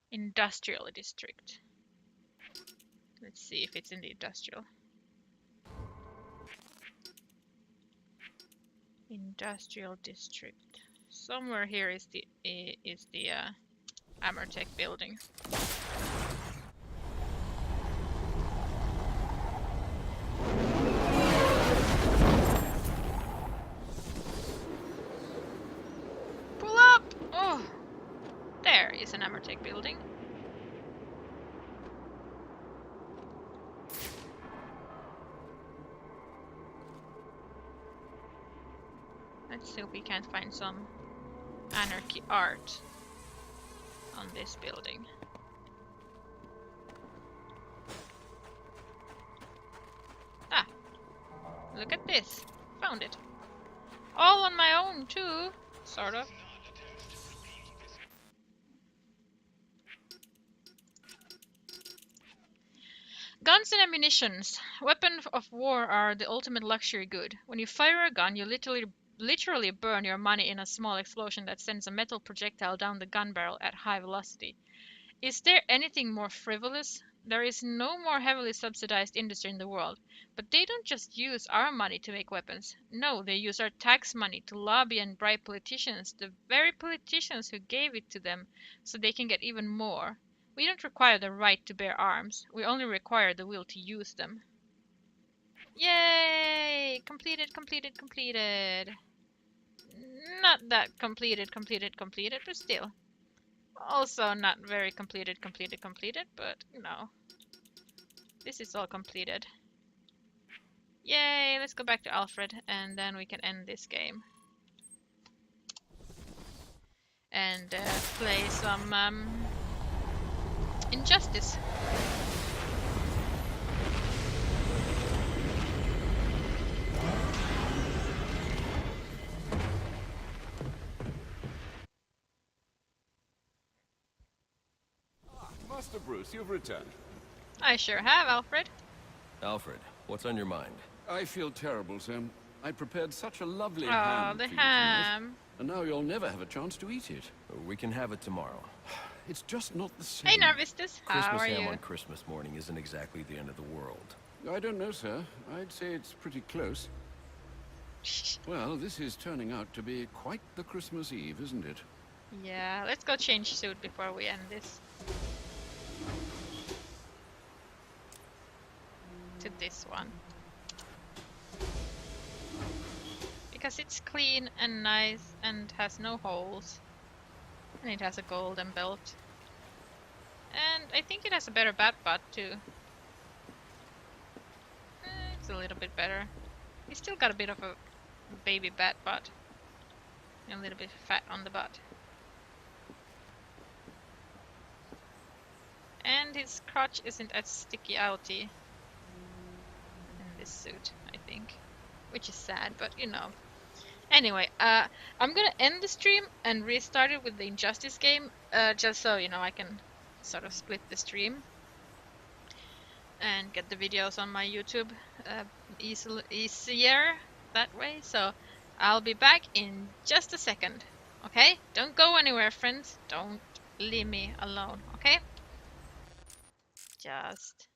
Industrial district. Let's see if it's in the industrial. Industrial district. Somewhere here is the Amertech building. Pull up! Oh, there is an Amertech building. Let's see if we can't find some anarchy art on this building. Ah, look at this. Found it. All on my own too, sort of. Guns and ammunitions. Weapons of war are the ultimate luxury good. When you fire a gun, you literally burn your money in a small explosion that sends a metal projectile down the gun barrel at high velocity. Is there anything more frivolous? There is no more heavily subsidized industry in the world. But they don't just use our money to make weapons. No, they use our tax money to lobby and bribe politicians, the very politicians who gave it to them, so they can get even more. We don't require the right to bear arms. We only require the will to use them. Yay! Completed, completed, completed. Not that completed, but still. Also not very completed, but you know. This is all completed. Yay, let's go back to Alfred and then we can end this game. And play some Injustice. Master Bruce, you've returned. I sure have, Alfred. Alfred, what's on your mind? I feel terrible, Sam. I prepared such a lovely Oh, ham the for you tonight, ham. and now you'll never have a chance to eat it. We can have it tomorrow. It's just not the same. Hey, Narvistus. How Christmas are ham you? on Christmas morning isn't exactly the end of the world. I don't know, sir. I'd say it's pretty close. Well, this is turning out to be quite the Christmas Eve, isn't it? Yeah, let's go change suit before we end this. To this one. Because it's clean and nice and has no holes. And it has a golden belt. And I think it has a better bat butt too. It's a little bit better. It's still got a bit of a baby bat butt. And a little bit fat on the butt. And his crotch isn't as sticky outy in this suit, I think. Which is sad, but you know. Anyway, I'm gonna end the stream and restart it with the Injustice game, just so you know I can sort of split the stream and get the videos on my YouTube easier that way. So I'll be back in just a second. Okay? Don't go anywhere, friends. Don't leave me alone. Okay? Just